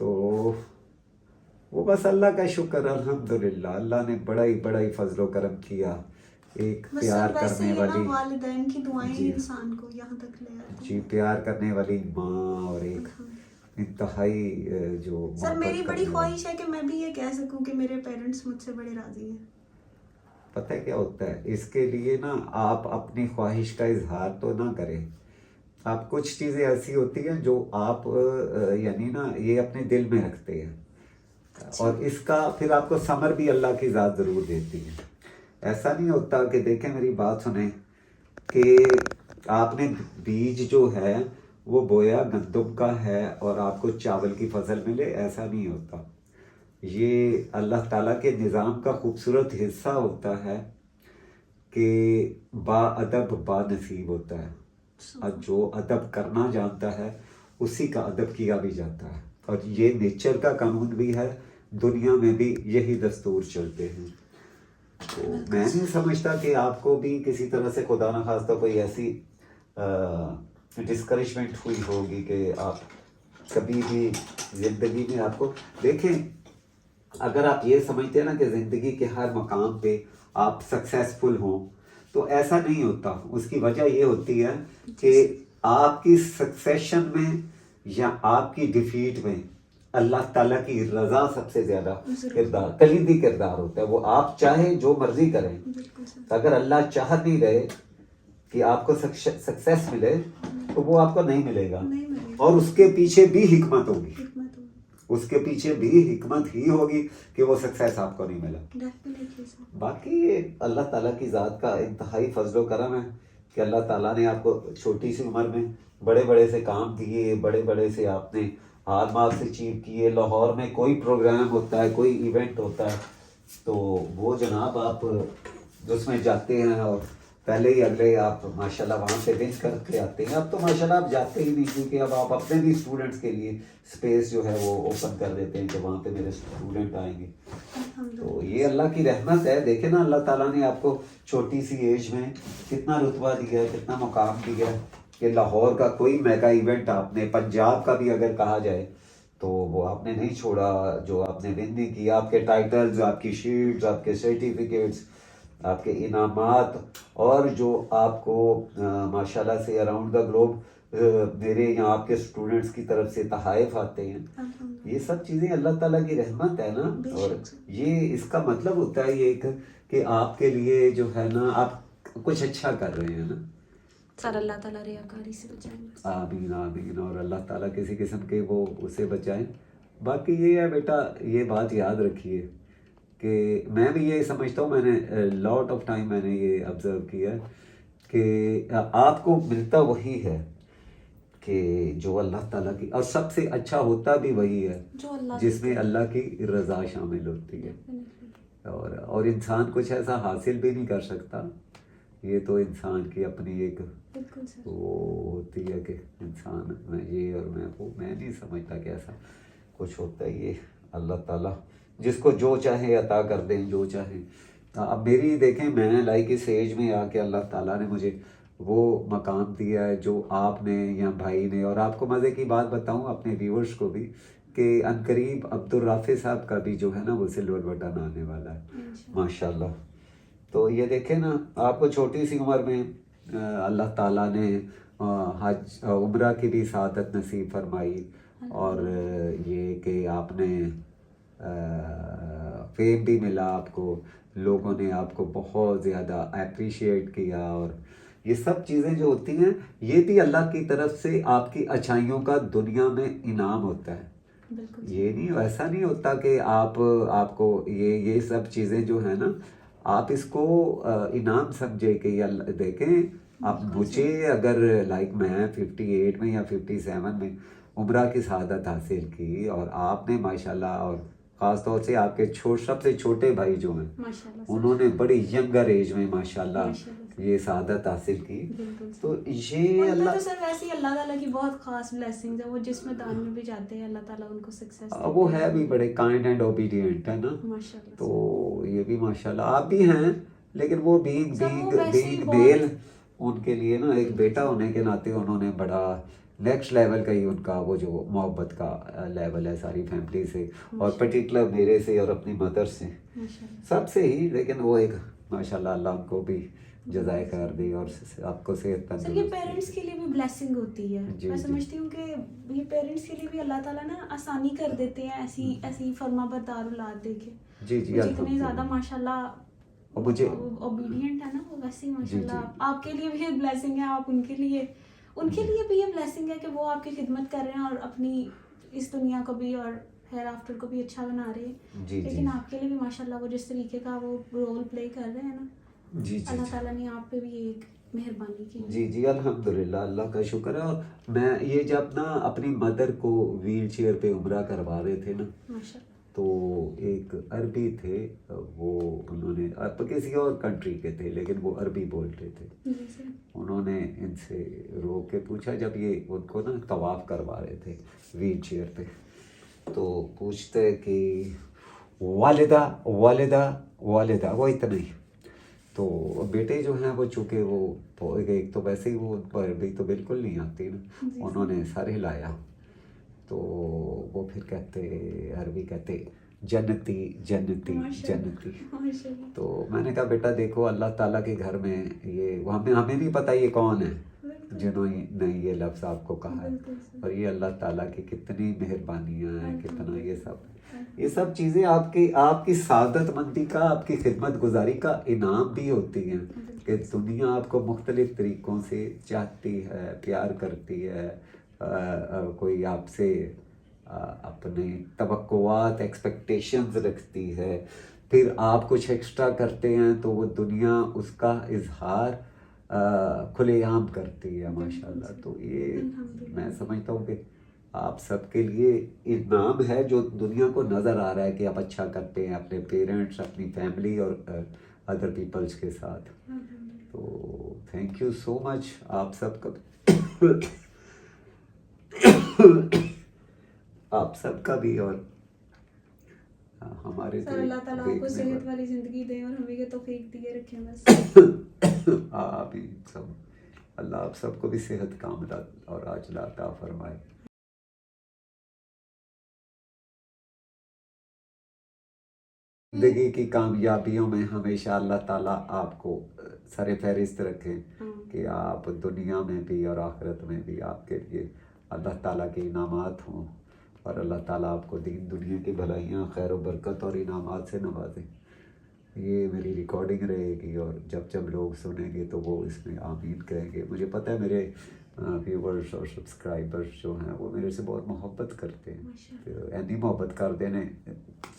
تو وہ بس اللہ کا شکر الحمدللہ، اللہ نے بڑا ہی فضل و کرم کیا، ایک پیار کرنے والی والدین کی دعائیں جی انسان کو یہاں تک لے آتی ہیں. جی پیار کرنے والی ماں اور ایک انتہائی جو سر میری محبت بڑی کرنے والی. خواہش ہے کہ میں بھی یہ کہہ سکوں کہ میرے پیرنٹس مجھ سے بڑے راضی ہیں. پتہ ہے کیا ہوتا ہے اس کے لیے نا، آپ اپنی خواہش کا اظہار تو نہ کریں. آپ کچھ چیزیں ایسی ہوتی ہیں جو آپ یعنی نا یہ اپنے دل میں رکھتے ہیں، اور اس کا پھر آپ کو ثمر بھی اللہ کی ذات ضرور دیتی ہے. ایسا نہیں ہوتا کہ دیکھیں میری بات سنیں کہ آپ نے بیج جو ہے وہ بویا گندم کا ہے اور آپ کو چاول کی فصل ملے، ایسا نہیں ہوتا. یہ اللہ تعالیٰ کے نظام کا خوبصورت حصہ ہوتا ہے کہ با ادب با نصیب ہوتا ہے، اور جو ادب کرنا جانتا ہے اسی کا ادب کیا بھی جاتا ہے. اور یہ نیچر کا قانون بھی ہے، دنیا میں بھی یہی دستور چلتے ہیں. تو میں نہیں سمجھتا کہ آپ کو بھی کسی طرح سے خدا نخواستہ کوئی ایسی ڈسکریجمنٹ ہوئی ہوگی کہ آپ کبھی بھی زندگی میں آپ کو دیکھیں. اگر آپ یہ سمجھتے ہیں نا کہ زندگی کے ہر مقام پہ آپ سکسیسفل ہوں، تو ایسا نہیں ہوتا. اس کی وجہ یہ ہوتی ہے کہ آپ کی سکسیشن میں یا آپ کی ڈیفیٹ میں اللہ تعالیٰ کی رضا سب سے زیادہ کلیدی کردار ہوتا ہے. وہ آپ چاہیں جو مرضی کریں، اگر اللہ چاہ نہیں رہے کہ آپ کو سکسیس ملے تو وہ آپ کو نہیں ملے گا. اور اس کے پیچھے بھی حکمت ہوگی، اس کے پیچھے بھی حکمت ہی ہوگی کہ وہ سکسیس آپ کو نہیں ملا. باقی یہ اللہ تعالیٰ کی ذات کا انتہائی فضل و کرم ہے کہ اللہ تعالیٰ نے آپ کو چھوٹی سی عمر میں بڑے سے کام دیے، بڑے سے آپ نے ہال مارکس اچیو کیے. لاہور میں کوئی پروگرام ہوتا ہے، کوئی ایونٹ ہوتا ہے تو وہ جناب آپ اس میں جاتے ہیں اور پہلے ہی اگلے آپ ماشاءاللہ وہاں سے ون کر کے آتے ہیں. اب تو ماشاءاللہ آپ جاتے ہی نہیں، کیونکہ اب آپ اپنے بھی اسٹوڈنٹس کے لیے اسپیس جو ہے وہ اوپن کر دیتے ہیں کہ وہاں پہ میرے اسٹوڈنٹ آئیں گے. تو یہ اللہ کی رحمت ہے. دیکھیں نا اللہ تعالیٰ نے آپ کو چھوٹی سی ایج میں کتنا رتبہ دیا ہے، کتنا مقام دیا ہے کہ لاہور کا کوئی میگا ایونٹ آپ نے، پنجاب کا بھی اگر کہا جائے تو وہ آپ نے نہیں چھوڑا جو آپ نے ون نہیں کیا. آپ کے ٹائٹلز، آپ کی شیٹس، آپ کے سرٹیفکیٹس، آپ کے انعامات، اور جو آپ کو ماشاءاللہ سے اراؤنڈ دا گلوب میرے یہاں آپ کے اسٹوڈنٹس کی طرف سے تحائف آتے ہیں. یہ سب چیزیں اللہ تعالیٰ کی رحمت ہے نا. اور یہ اس کا مطلب ہوتا ہے یہ کہ آپ کے لیے جو ہے نا آپ کچھ اچھا کر رہے ہیں نا. سر اللہ تعالیٰ ریاکاری سے بچائیں. آمین. اور اللہ تعالیٰ کسی قسم کے وہ اسے بچائیں. باقی یہ ہے بیٹا، یہ بات یاد رکھیے کہ میں بھی یہ سمجھتا ہوں، میں نے لاٹ آف ٹائم میں نے یہ آبزرو کیا کہ آپ کو ملتا وہی ہے کہ جو اللہ تعالیٰ کی، اور سب سے اچھا ہوتا بھی وہی ہے جس میں اللہ کی رضا شامل ہوتی ہے. اور انسان کچھ ایسا حاصل بھی نہیں کر سکتا. یہ تو انسان کی اپنی ایک وہ ہوتی ہے کہ انسان میں یہ اور میں وہ، میں نہیں سمجھتا کہ ایسا کچھ ہوتا ہے. یہ اللہ تعالیٰ جس کو جو چاہے عطا کر دیں، جو چاہے. اب میری دیکھیں، میں نے لائک اس ایج میں آ کے اللہ تعالیٰ نے مجھے وہ مقام دیا ہے جو آپ نے یا بھائی نے. اور آپ کو مزے کی بات بتاؤں اپنے ویورز کو بھی کہ عنقریب عبدالرافع صاحب کا بھی جو ہے نا وہ سلور بٹن آنے والا ہے ماشاءاللہ. تو یہ دیکھیں نا، آپ کو چھوٹی سی عمر میں اللہ تعالیٰ نے حج عمرہ کی بھی سعادت نصیب فرمائی، اور یہ کہ آپ نے فیم بھی ملا آپ کو، لوگوں نے آپ کو بہت زیادہ اپریشیٹ کیا. اور یہ سب چیزیں جو ہوتی ہیں یہ بھی اللہ کی طرف سے آپ کی اچھائیوں کا دنیا میں انعام ہوتا ہے. یہ نہیں، ایسا نہیں ہوتا کہ آپ کو یہ سب چیزیں جو ہیں نا آپ اس کو انعام سمجھے کہ یہ دیکھیں. اب مجھے اگر لائک میں 58 میں یا 57 میں عمرہ کی سعادت حاصل کی، اور آپ نے ماشاءاللہ، اور خاص طور سے آپ کے سب سے چھوٹے بھائی جو ہیں انہوں نے بڑی ینگر ایج میں ماشاءاللہ یہ سعادت حاصل کی. تو یہ اللہ تو سر ویسے ہی اللہ تعالیٰ کی بہت خاص بلیسنگز ہے. وہ جس میدان میں بھی جاتے ہیں اللہ تعالیٰ ان کو سکسیس دیتے ہیں. وہ ہے بھی بڑے کائنڈ اینڈ اوبیڈینٹ ہے نا. تو یہ بھی ماشاءاللہ آپ بھی ہیں، لیکن وہ بینگ میل ان کے لیے نا ایک بیٹا ہونے کے ناطے انہوں نے بڑا نیکسٹ لیول کا ہی ان کا وہ جو محبت کا لیول ہے ساری فیملی سے اور پرٹیکولر میرے سے اور اپنی مدر سے سب سے ہی. لیکن وہ ایک ماشاء اللہ اللہ ان کو بھی جزائے خیر دے اور آپ کو صحت سر یہ تندرست. پیرنٹس کے لیے بھی بلیسنگ ہوتی ہے. میں سمجھتی ہوں کہ یہ پیرنٹس کے لیے بھی اللہ تعالیٰ نا آسانی کر دیتے ہیں ایسی فرما بردار اولاد دے کے. جی جتنے زیادہ ماشاء اللہ مجھے اوبیڈینٹ ہے نا وہ ویسے ہی ماشاء اللہ آپ کے لیے بھی یہ بلیسنگ ہے. آپ ان کے لیے بھی یہ بلیسنگ ہے کہ وہ آپ کی خدمت کر رہے ہیں اور اپنی اس دنیا کو بھی اور ہیئر آفٹر کو بھی اچھا بنا رہے ہیں. لیکن آپ کے لیے بھی ماشاء اللہ وہ جس طریقے کا وہ رول پلے کر رہے ہیں نا, اللہ تعالیٰ نے آپ پہ بھی ایک مہربانی کی. جی الحمدللہ اللہ کا شکر ہے. اور میں یہ جب نا اپنی مدر کو ویل چیئر پہ عمرہ کروا رہے تھے نا تو ایک عربی تھے وہ, انہوں نے کسی اور کنٹری کے تھے لیکن وہ عربی بولتے تھے. انہوں نے ان سے روک کے پوچھا جب یہ ان کو نا طواف کروا رہے تھے ویل چیئر پہ, تو پوچھتے کہ والدہ والدہ والدہ, وہ اتنا ہی. تو بیٹے جو ہیں وہ چونکہ وہ تو ایک تو ویسے ہی وہ ان کو عربی تو بالکل نہیں آتی نا, انہوں نے سر ہلایا تو وہ پھر کہتے عربی کہتے جنتی جنتی جنتی. تو میں نے کہا بیٹا دیکھو اللہ تعالیٰ کے گھر میں یہ ہمیں بھی پتہ یہ کون ہے جنہوں نے یہ لفظ آپ کو کہا ہے, اور یہ اللہ تعالیٰ کی کتنی مہربانیاں ہیں, کتنا یہ سب چیزیں آپ کی سعادت مندی کا, آپ کی خدمت گزاری کا انعام بھی ہوتی ہیں کہ دنیا آپ کو مختلف طریقوں سے چاہتی ہے, پیار کرتی ہے, کوئی آپ سے اپنی توقعات ایکسپیکٹیشنز رکھتی ہے, پھر آپ کچھ ایکسٹرا کرتے ہیں تو وہ دنیا اس کا اظہار کھلے عام کرتی ہے ماشاءاللہ. تو یہ میں سمجھتا ہوں کہ آپ سب کے لیے انعام ہے جو دنیا کو نظر آ رہا ہے کہ آپ اچھا کرتے ہیں اپنے پیرنٹس, اپنی فیملی اور ادر پیپلز کے ساتھ. تو تھینک یو سو مچ آپ سب کا بھی اور ہمارے سر اللہ تعالیٰ آپ کو صحت والی زندگی دے اور ہمیں یہ توفیق دیے رکھیں بس. آمین. سب اللہ آپ سب کو بھی صحت کاملہ اور عاجلہ عطا فرمائے. زندگی کی کامیابیوں میں ہمیشہ اللہ تعالیٰ آپ کو سر فہرست رکھے کہ آپ دنیا میں بھی اور آخرت میں بھی آپ کے لیے اللہ تعالیٰ کے انعامات ہوں, اور اللہ تعالیٰ آپ کو دین دنیا کی بھلائیاں خیر و برکت اور انعامات سے نوازیں. یہ میری ریکارڈنگ رہے گی اور جب لوگ سنیں گے تو وہ اس میں آمین کہیں گے. مجھے پتہ ہے میرے ویورز اور سبسکرائبرز جو ہیں وہ میرے سے بہت محبت کرتے ہیں. اینی محبت کر دینے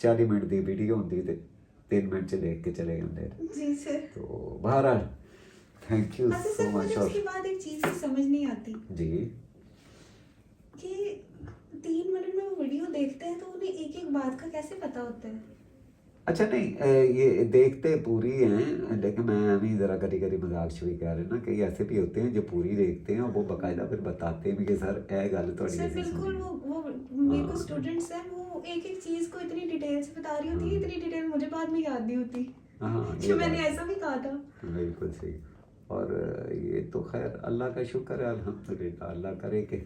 40 منٹ دی ویڈیو ہوتی تو 3 منٹ سے دیکھ کے چلے گئے. جی سر. تو بہرحال تھینک یو سو مچ. اور اس کے بعد ایک چیز سمجھ نہیں آتی جی کہ 3 منٹ میں وہ ویڈیو دیکھتے ہیں تو انہیں ایک ایک بات کا کیسے پتہ ہوتا ہے؟ اچھا نہیں یہ دیکھتے پوری ہیں, لیکن میں ابھی ذرا کبھی مذاق چھوئی کہہ رہے نا کہ ایسے بھی ہوتے ہیں جو پوری دیکھتے ہیں اور وہ باقاعدہ پھر بتاتے ہیں کہ سر اے گل تھوڑی سر بالکل وہ میرے کو اسٹوڈنٹس ہیں وہ ایک ایک چیز کو اتنی ڈیٹیل سے بتا رہی ہوتی ہے, اتنی ڈیٹیل مجھے بعد میں یاد نہیں ہوتی. جو میں نے ایسا بھی کہا تھا. بالکل صحیح. اور یہ تو خیر اللہ کا شکر ہے الحمدللہ. اللہ کرے کہ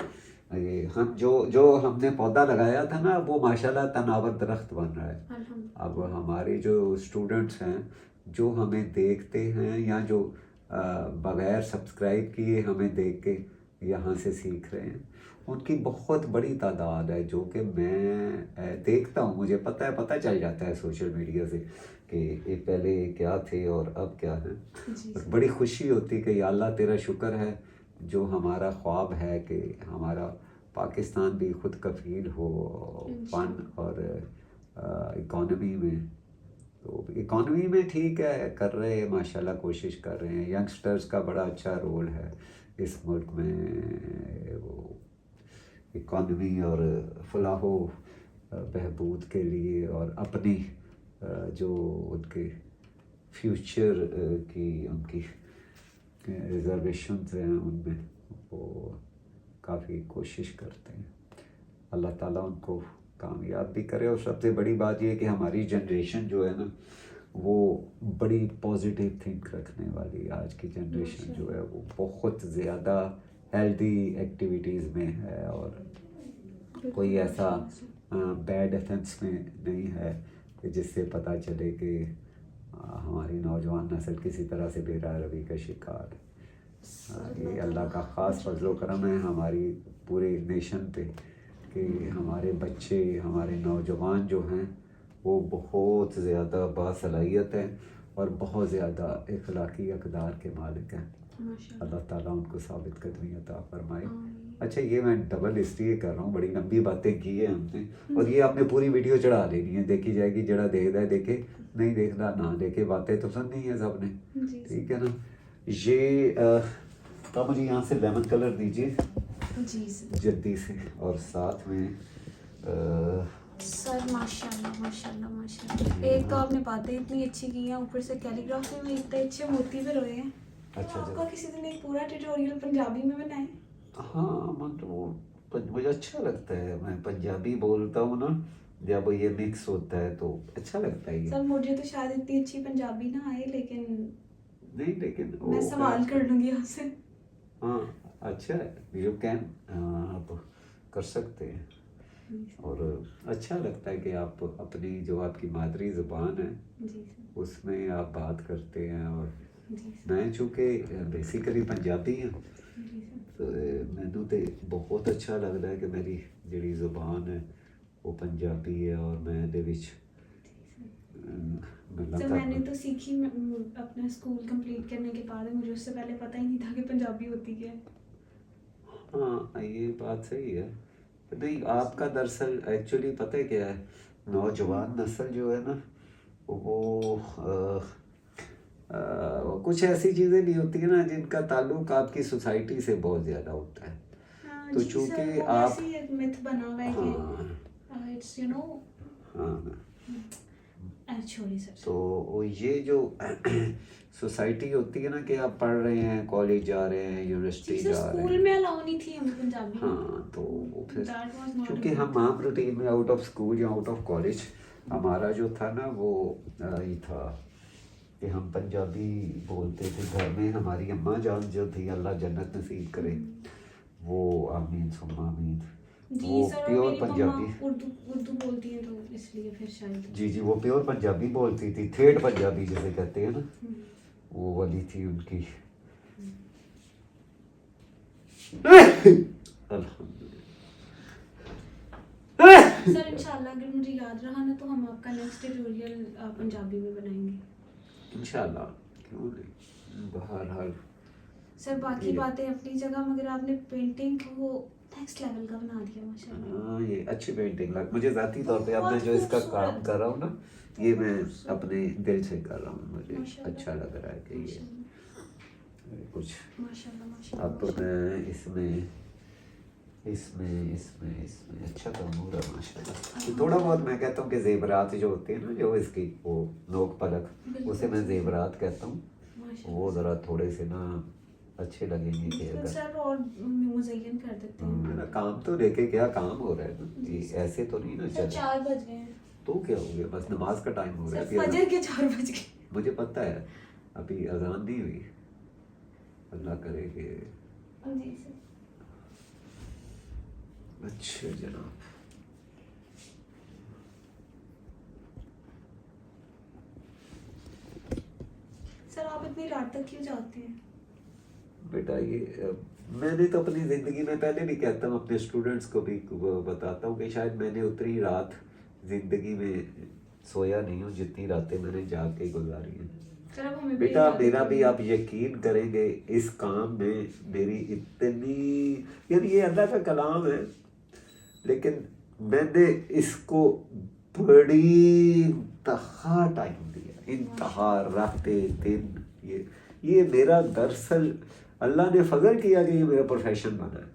یہ ہم جو ہم نے پودا لگایا تھا نا وہ ماشاءاللہ تناور درخت بن رہا ہے. اب ہمارے جو اسٹوڈنٹس ہیں جو ہمیں دیکھتے ہیں یا جو بغیر سبسکرائب کیے ہمیں دیکھ کے یہاں سے سیکھ رہے ہیں, ان کی بہت بڑی تعداد ہے جو کہ میں دیکھتا ہوں. مجھے پتہ چل جاتا ہے سوشل میڈیا سے کہ یہ پہلے کیا تھے اور اب کیا ہیں. بڑی خوشی ہوتی کہ یا اللہ تیرا شکر ہے جو ہمارا خواب ہے کہ ہمارا پاکستان بھی خود کفیل ہو فن اور اکانومی میں. تو اکانومی میں ٹھیک ہے کر رہے ہیں ماشاءاللہ, کوشش کر رہے ہیں. ینگسٹرز کا بڑا اچھا رول ہے اس ملک میں, وہ اکانومی اور فلاح و بہبود کے لیے اور اپنی جو ان کے فیوچر کی ان کی ریزرویشنز ہیں ان میں وہ کافی کوشش کرتے ہیں. اللہ تعالیٰ ان کو کامیاب بھی کرے. اور سب سے بڑی بات یہ ہے کہ ہماری جنریشن جو ہے نا وہ بڑی پازیٹیو تھنک رکھنے والی. آج کی جنریشن جو ہے وہ بہت زیادہ ہیلدی ایکٹیویٹیز میں ہے اور کوئی ایسا بیڈ افینس میں نہیں ہے کہ جس سے پتہ چلے کہ ہماری نوجوان نسل کسی طرح سے بے راہ روی کا شکار ہے. یہ اللہ کا خاص فضل و کرم ہے ہماری پورے نیشن پہ کہ ہمارے بچے ہمارے نوجوان جو ہیں وہ بہت زیادہ باصلاحیت ہیں اور بہت زیادہ اخلاقی اقدار کے مالک ہیں. اللہ تعالیٰ ان کو ثابت قدمی عطا فرمائے. اچھا یہ میں ڈبل اس لیے کر رہا ہوں, بڑی لمبی باتیں کی ہیں ہم نے اور یہ آپ نے پوری ویڈیو چڑھا لینی ہے, دیکھی جائے گی, جڑا دیکھتا ہے دیکھے, نہیں دیکھنا نہ دیکھے, باتیں تو سننی ہیں سب نے, ٹھیک ہے نا. یہ تو مجھے یہاں سے لیمن کلر دیجیے جلدی سے, اور ساتھ میں سر ماشاءاللہ ماشاءاللہ ماشاءاللہ, ایک تو آپ نے باتیں اتنی اچھی کی ہیں, اوپر سے کیلیگرافی میں اتنے اچھے موتی بھی روئے ہیں. اچھا آپ کا کسی دن ایک پورا ٹیوٹوریل پنجابی میں بنائیں. ہاں مطلب مجھے اچھا لگتا ہے, میں پنجابی بولتا ہوں نا, جب یہ مکس ہوتا ہے تو اچھا لگتا ہے. سر مجھے تو شاید اتنی اچھی پنجابی نہ آئے, لیکن میں سوال کر لوں گی آپ سے. ہاں اچھا ہے, یو کین, آپ کر سکتے ہیں. اور اچھا لگتا ہے کہ آپ اپنی جو آپ کی مادری زبان ہے اس میں آپ بات کرتے ہیں. اور میں چونکہ بیسیکلی پنجابی ہوں تو مینوں تے بہت اچھا لگتا ہے کہ میری جڑی زبان ہے وہ پنجابی ہے, اور میں دے وچ سر میں نے تو سیکھی اپنا اسکول کمپلیٹ کرنے کے بعد, مجھے اس سے پہلے پتہ ہی نہیں تھا کہ پنجابی ہوتی کیا ہے. ہاں یہ بات صحیح ہے. نہیں آپ کا دراصل ایکچولی پتہ کیا ہے, نوجوان نسل جو ہے نا وہ کچھ ایسی چیزیں نہیں ہوتی ہیں نا جن کا تعلق آپ کی سوسائٹی سے بہت زیادہ ہوتا ہے. تو چونکہ آپ مت بنا ہوا ہے تو یہ جو سوسائٹی ہوتی ہے نا کہ آپ پڑھ رہے ہیں, کالج جا رہے ہیں, یونیورسٹی جا رہے ہیں, اسکول میں الاؤ نہیں تھی ہمیں پنجابی. ہاں تو پھر چونکہ ہم عام روٹین میں آؤٹ آف اسکول یا آؤٹ آف کالج ہمارا جو تھا نا وہ یہ تھا کہ ہم پنجابی بولتے تھے گھر میں. ہماری اماں جان جو تھی, اللہ جنت نصیب کرے, وہ آمین ثم آمین, وہ پیور پنجابی, اردو بولتی ہیں تو اس لیے پھر شاید جی وہ پیور پنجابی بولتی تھی, ٹھیٹھ پنجابی جسے کہتے ہیں نا, وہ والی تھی ان کی. سر انشاءاللہ اگر مجھے یاد رہا نا تو ہم آپ کا نیکسٹ ٹیوٹوریل پنجابی میں بنائیں گے انشاءاللہ, کیوں نہیں. بہرحال سر باقی باتیں اپنی جگہ, مگر آپ نے پینٹنگ وہ نیکسٹ لیول کا بنا دیا ماشاءاللہ. ہاں یہ اچھی پینٹنگ لگ مجھے ذاتی طور پہ, اب میں جو اس کا کام کر رہا ہوں نا یہ میں اپنے دل سے کر رہا ہوں, مجھے اچھا لگ رہا ہے کہ یہ کچھ. اب تو میں اس میں اچھا کام ہو رہا ہے ماشاءاللہ. تھوڑا بہت میں کہتا ہوں کہ زیورات جو ہوتے ہیں نا, جو اس کی وہ نوک پلک, اسے میں زیورات کہتا ہوں, وہ ذرا تھوڑے سے نا اچھے لگیں گے کہ اگر اور مزین کر دیتے ہیں. کام تو دیکھے کیا کام ہو رہا ہے نا, ایسے تو نہیں نا چل. 4 بج گئے ہیں تو کیا ہو گیا, بس نماز کا ٹائم ہو رہا ہے. فجر کے 4 بج گئے, مجھے پتہ ہے ابھی اذان نہیں ہوئی. اللہ کرے کہ اچھا جناب. سر آپ اتنی رات تک کیوں جاتے ہیں؟ بیٹا یہ میں نے تو اپنی زندگی میں پہلے بھی کہتا ہوں, اپنے اسٹوڈنٹس کو بھی بتاتا ہوں کہ شاید میں نے اتنی رات زندگی میں سویا نہیں ہوں جتنی راتیں میں نے جاگ کے گزاری ہیں. بیٹا میرا بھی آپ یقین کریں گے اس کام میں میری اتنی, یعنی یہ اللہ کا کلام ہے لیکن میں نے اس کو بڑی انتہا ٹائم دیا, انتہا راتیں دن. یہ میرا دراصل اللہ نے فضل کیا کہ یہ میرا پروفیشن بنا ہے.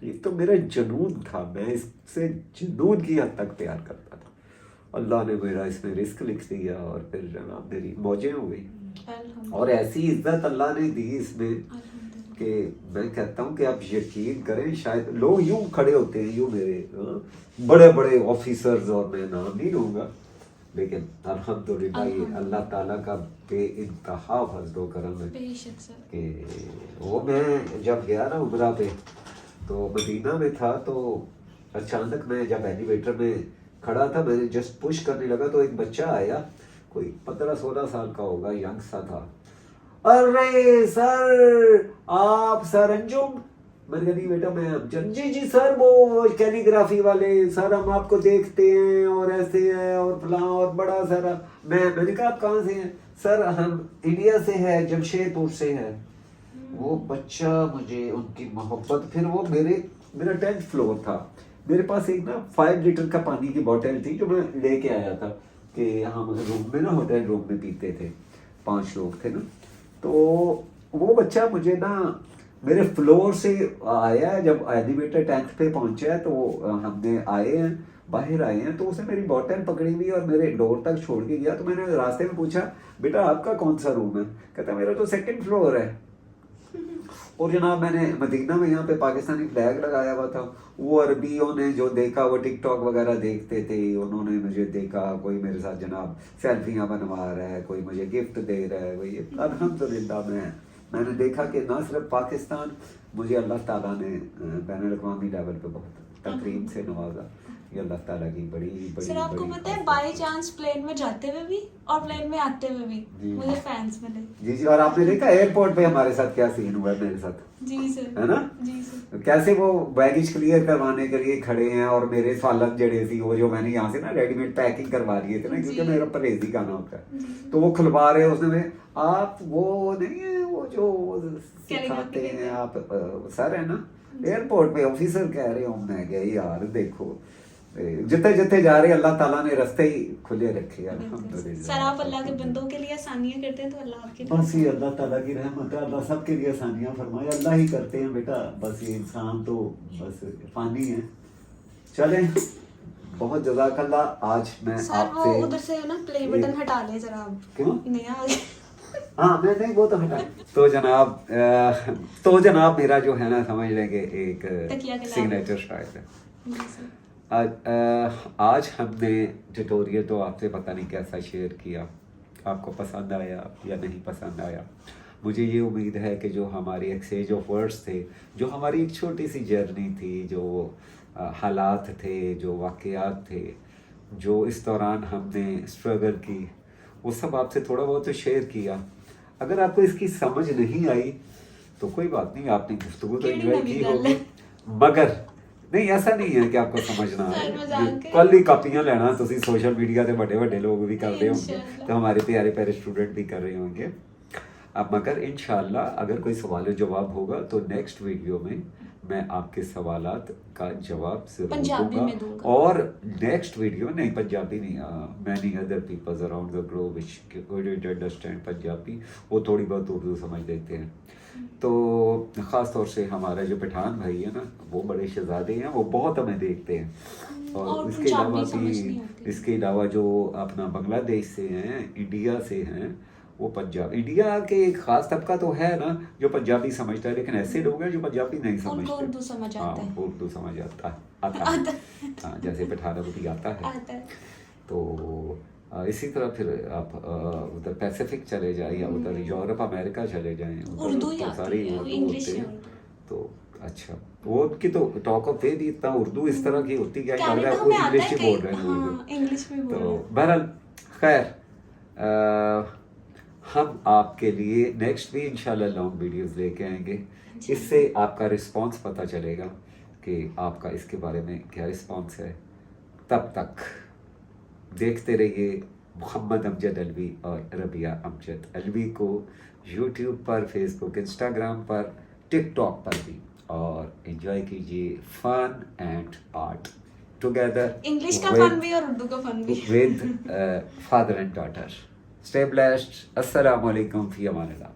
یہ تو میرا جنون تھا, میں اس سے جنون کی حد تک پیار کرتا تھا. اللہ نے میرا اس میں رزق لکھ دیا اور پھر جناب میری موجیں ہو گئی, اور ایسی عزت اللہ نے دی اس میں کہ میں کہتا ہوں کہ آپ یقین کریں, شاید لوگ یوں کھڑے ہوتے ہیں, یوں میرے بڑے بڑے آفیسرز, اور میں نام نہیں لوں گا, لیکن الحمدللہ یہ اللہ تعالیٰ کا بے انتہا فضل و کرم ہے بے شک سر. کہ وہ میں جب گیا نا عمرہ پہ تو مدینہ میں تھا تو اچانک میں جب ایلیویٹر میں کھڑا تھا میں نے جسٹ پش کرنے لگا تو ایک بچہ آیا کوئی 15-16 سال کا ہوگا ینگ سا تھا. ارے سر آپ سر انجم. میں نے کہا نہیں بیٹا میں امجد. جی جی سر وہ کیلی گرافی والے سر ہم آپ کو دیکھتے ہیں اور ایسے ہیں اور فلاں اور بڑا سارا. میں نے کہا آپ کہاں سے ہیں؟ سر ہم انڈیا سے ہے جمشید پور سے ہے. وہ بچہ مجھے ان کی محبت. پھر وہ میرا 10th فلور تھا. میرے پاس ایک نا 5 لیٹر کا پانی کی بوٹل تھی جو میں لے کے آیا تھا کہ ہم روم میں نا ہوٹل روم میں پیتے تھے. 5 لوگ تھے نا. تو وہ بچہ مجھے نا میرے فلور سے آیا جب ایلیویٹر 10th پہ پہنچا ہے تو ہم نے آئے ہیں باہر آئے ہیں تو اس نے میری بوٹل پکڑی ہوئی اور میرے ڈور تک چھوڑ کے گیا. تو میں نے راستے میں پوچھا بیٹا آپ کا کون سا روم ہے؟ کہتا میرا تو 2nd فلور ہے. اور جناب میں نے مدینہ میں یہاں پہ پاکستانی فلیگ لگایا ہوا تھا. وہ عربیوں نے جو دیکھا وہ ٹک ٹاک وغیرہ دیکھتے تھے انہوں نے مجھے دیکھا. کوئی میرے ساتھ جناب سیلفیاں بنوا رہا ہے کوئی مجھے گفٹ دے رہا ہے. وہی الحمدللہ میں نے دیکھا کہ نہ صرف پاکستان مجھے اللہ تعالیٰ نے بین الاقوامی لیول پہ بہت تکریم سے نوازا. یہ اللہ تعالیٰ کی بڑی بڑی. سر آپ کو پتہ ہے بائی چانس پلین میں جاتے ہوئے بھی اور پلین میں آتے ہوئے بھی مجھے فینس ملے. جی جی. اور آپ نے دیکھا ایئرپورٹ پہ ہمارے ساتھ کیا سین ہوا ہے میرے ساتھ؟ جی سر. ہے نا؟ جی سر. کیسے وہ بیگیج کلیئر کروانے کے لیے کھڑے ہیں اور میرے سالن جڑے تھی وہ جو میں نے یہاں سے نا ریڈی میڈ پیکنگ کروا لیے تھے نا کیونکہ میرا پرہیزی کھانا ہوتا ہے تو وہ کھلوا رہے اس نے. آپ وہ نہیں ہے وہ جو سکھاتے ہیں آپ سر ہے نا ایئرپورٹ پہ آفیسر کہہ رہے ہوں. میں گیا یار دیکھو جتے جتے جا رہے اللہ تعالیٰ نے رستے ہی کھلے رکھے الحمدللہ. سر آپ اللہ کے بندوں کے لیے آسانیاں کرتے ہیں تو اللہ آپ کے لیے بس یہ اللہ تعالیٰ کی رحمت ہے. اللہ سب کے لیے آسانیاں فرمائے. اللہ ہی کرتے ہیں بیٹا. بس یہ انسان تو بس فانی ہے. چلیں بہت جزاک اللہ. آج میں سر وہ ادھر سے نا پلے بٹن ہٹا لیں ذرا آپ. کیوں؟ نہیں آگے. ہاں میں نہیں وہ تو ہٹا. تو جناب میرا جو ہے نا سمجھ لیں کہ ایک سگنیچر اسٹائل ہے. آج ہم نے ٹیٹوریل تو آپ سے پتہ نہیں کیسا شیئر کیا. آپ کو پسند آیا یا نہیں پسند آیا. مجھے یہ امید ہے کہ جو ہماری ایکسچینج آف ورڈس تھے جو ہماری ایک چھوٹی سی جرنی تھی جو حالات تھے جو واقعات تھے جو اس دوران ہم نے اسٹرگل کی وہ سب آپ سے تھوڑا بہت تو شیئر کیا. اگر آپ کو اس کی سمجھ نہیں آئی تو کوئی بات نہیں. آپ نے گفتگو تو انجوائے کی ہوگی مگر نہیں ایسا نہیں ہے کہ آپ کو سمجھنا ہے. کل ہی کاپیاں لینا تسی سوشل میڈیا تے بڑے بڑے لوگ بھی کر رہے ہوں گے تو ہمارے پیارے پیارے اسٹوڈنٹ بھی کر رہے ہوں گے. اب مگر انشاءاللہ اگر کوئی سوال و جواب ہوگا تو نیکسٹ ویڈیو میں آپ کے سوالات کا جواب ضرور دوں گا. اور نیکسٹ ویڈیو نہیں پنجابی نہیں many other peoples around the globe وچ couldn't understand پنجابی وہ تھوڑی بہت اردو سمجھ لیتے ہیں. تو خاص طور سے ہمارا جو پٹھان بھائی ہے نا وہ بڑے شہزادے ہیں وہ بہت ہمیں دیکھتے ہیں. اور اس کے علاوہ جو اپنا بنگلہ دیش سے ہیں انڈیا سے ہیں وہ پنجاب انڈیا کے ایک خاص طبقہ تو ہے نا جو پنجابی سمجھتا ہے لیکن ایسے لوگ ہیں جو پنجابی نہیں سمجھتے. اردو سمجھ آتا ہے جیسے پٹھانوں کو بھی آتا ہے. تو اسی طرح پھر آپ ادھر پیسیفک چلے جائیں یا ادھر یورپ امریکہ چلے جائیں ادھر ساری اردو ہوتے ہیں. تو اچھا وہ کی تو ٹاک آف وے بھی اتنا اردو اس طرح کی ہوتی کیا آپ کو انگلش ہی بول رہے ہیں. تو بہرحال خیر ہم آپ کے لیے نیکسٹ بھی انشاءاللہ لانگ ویڈیوز لے کے آئیں گے. اس سے آپ کا رسپانس پتہ چلے گا کہ آپ کا اس کے بارے میں کیا رسپانس ہے. تب تک دیکھتے رہیے محمد امجد الوی اور ربیہ امجد الوی کو یوٹیوب پر فیس بک انسٹاگرام پر ٹک ٹاک پر بھی اور انجوائے کیجیے fun and art together English کا فن بھی اور اردو کا فن بھی with father and daughter. Stay blessed. Assalamu alaikum fi amanillah.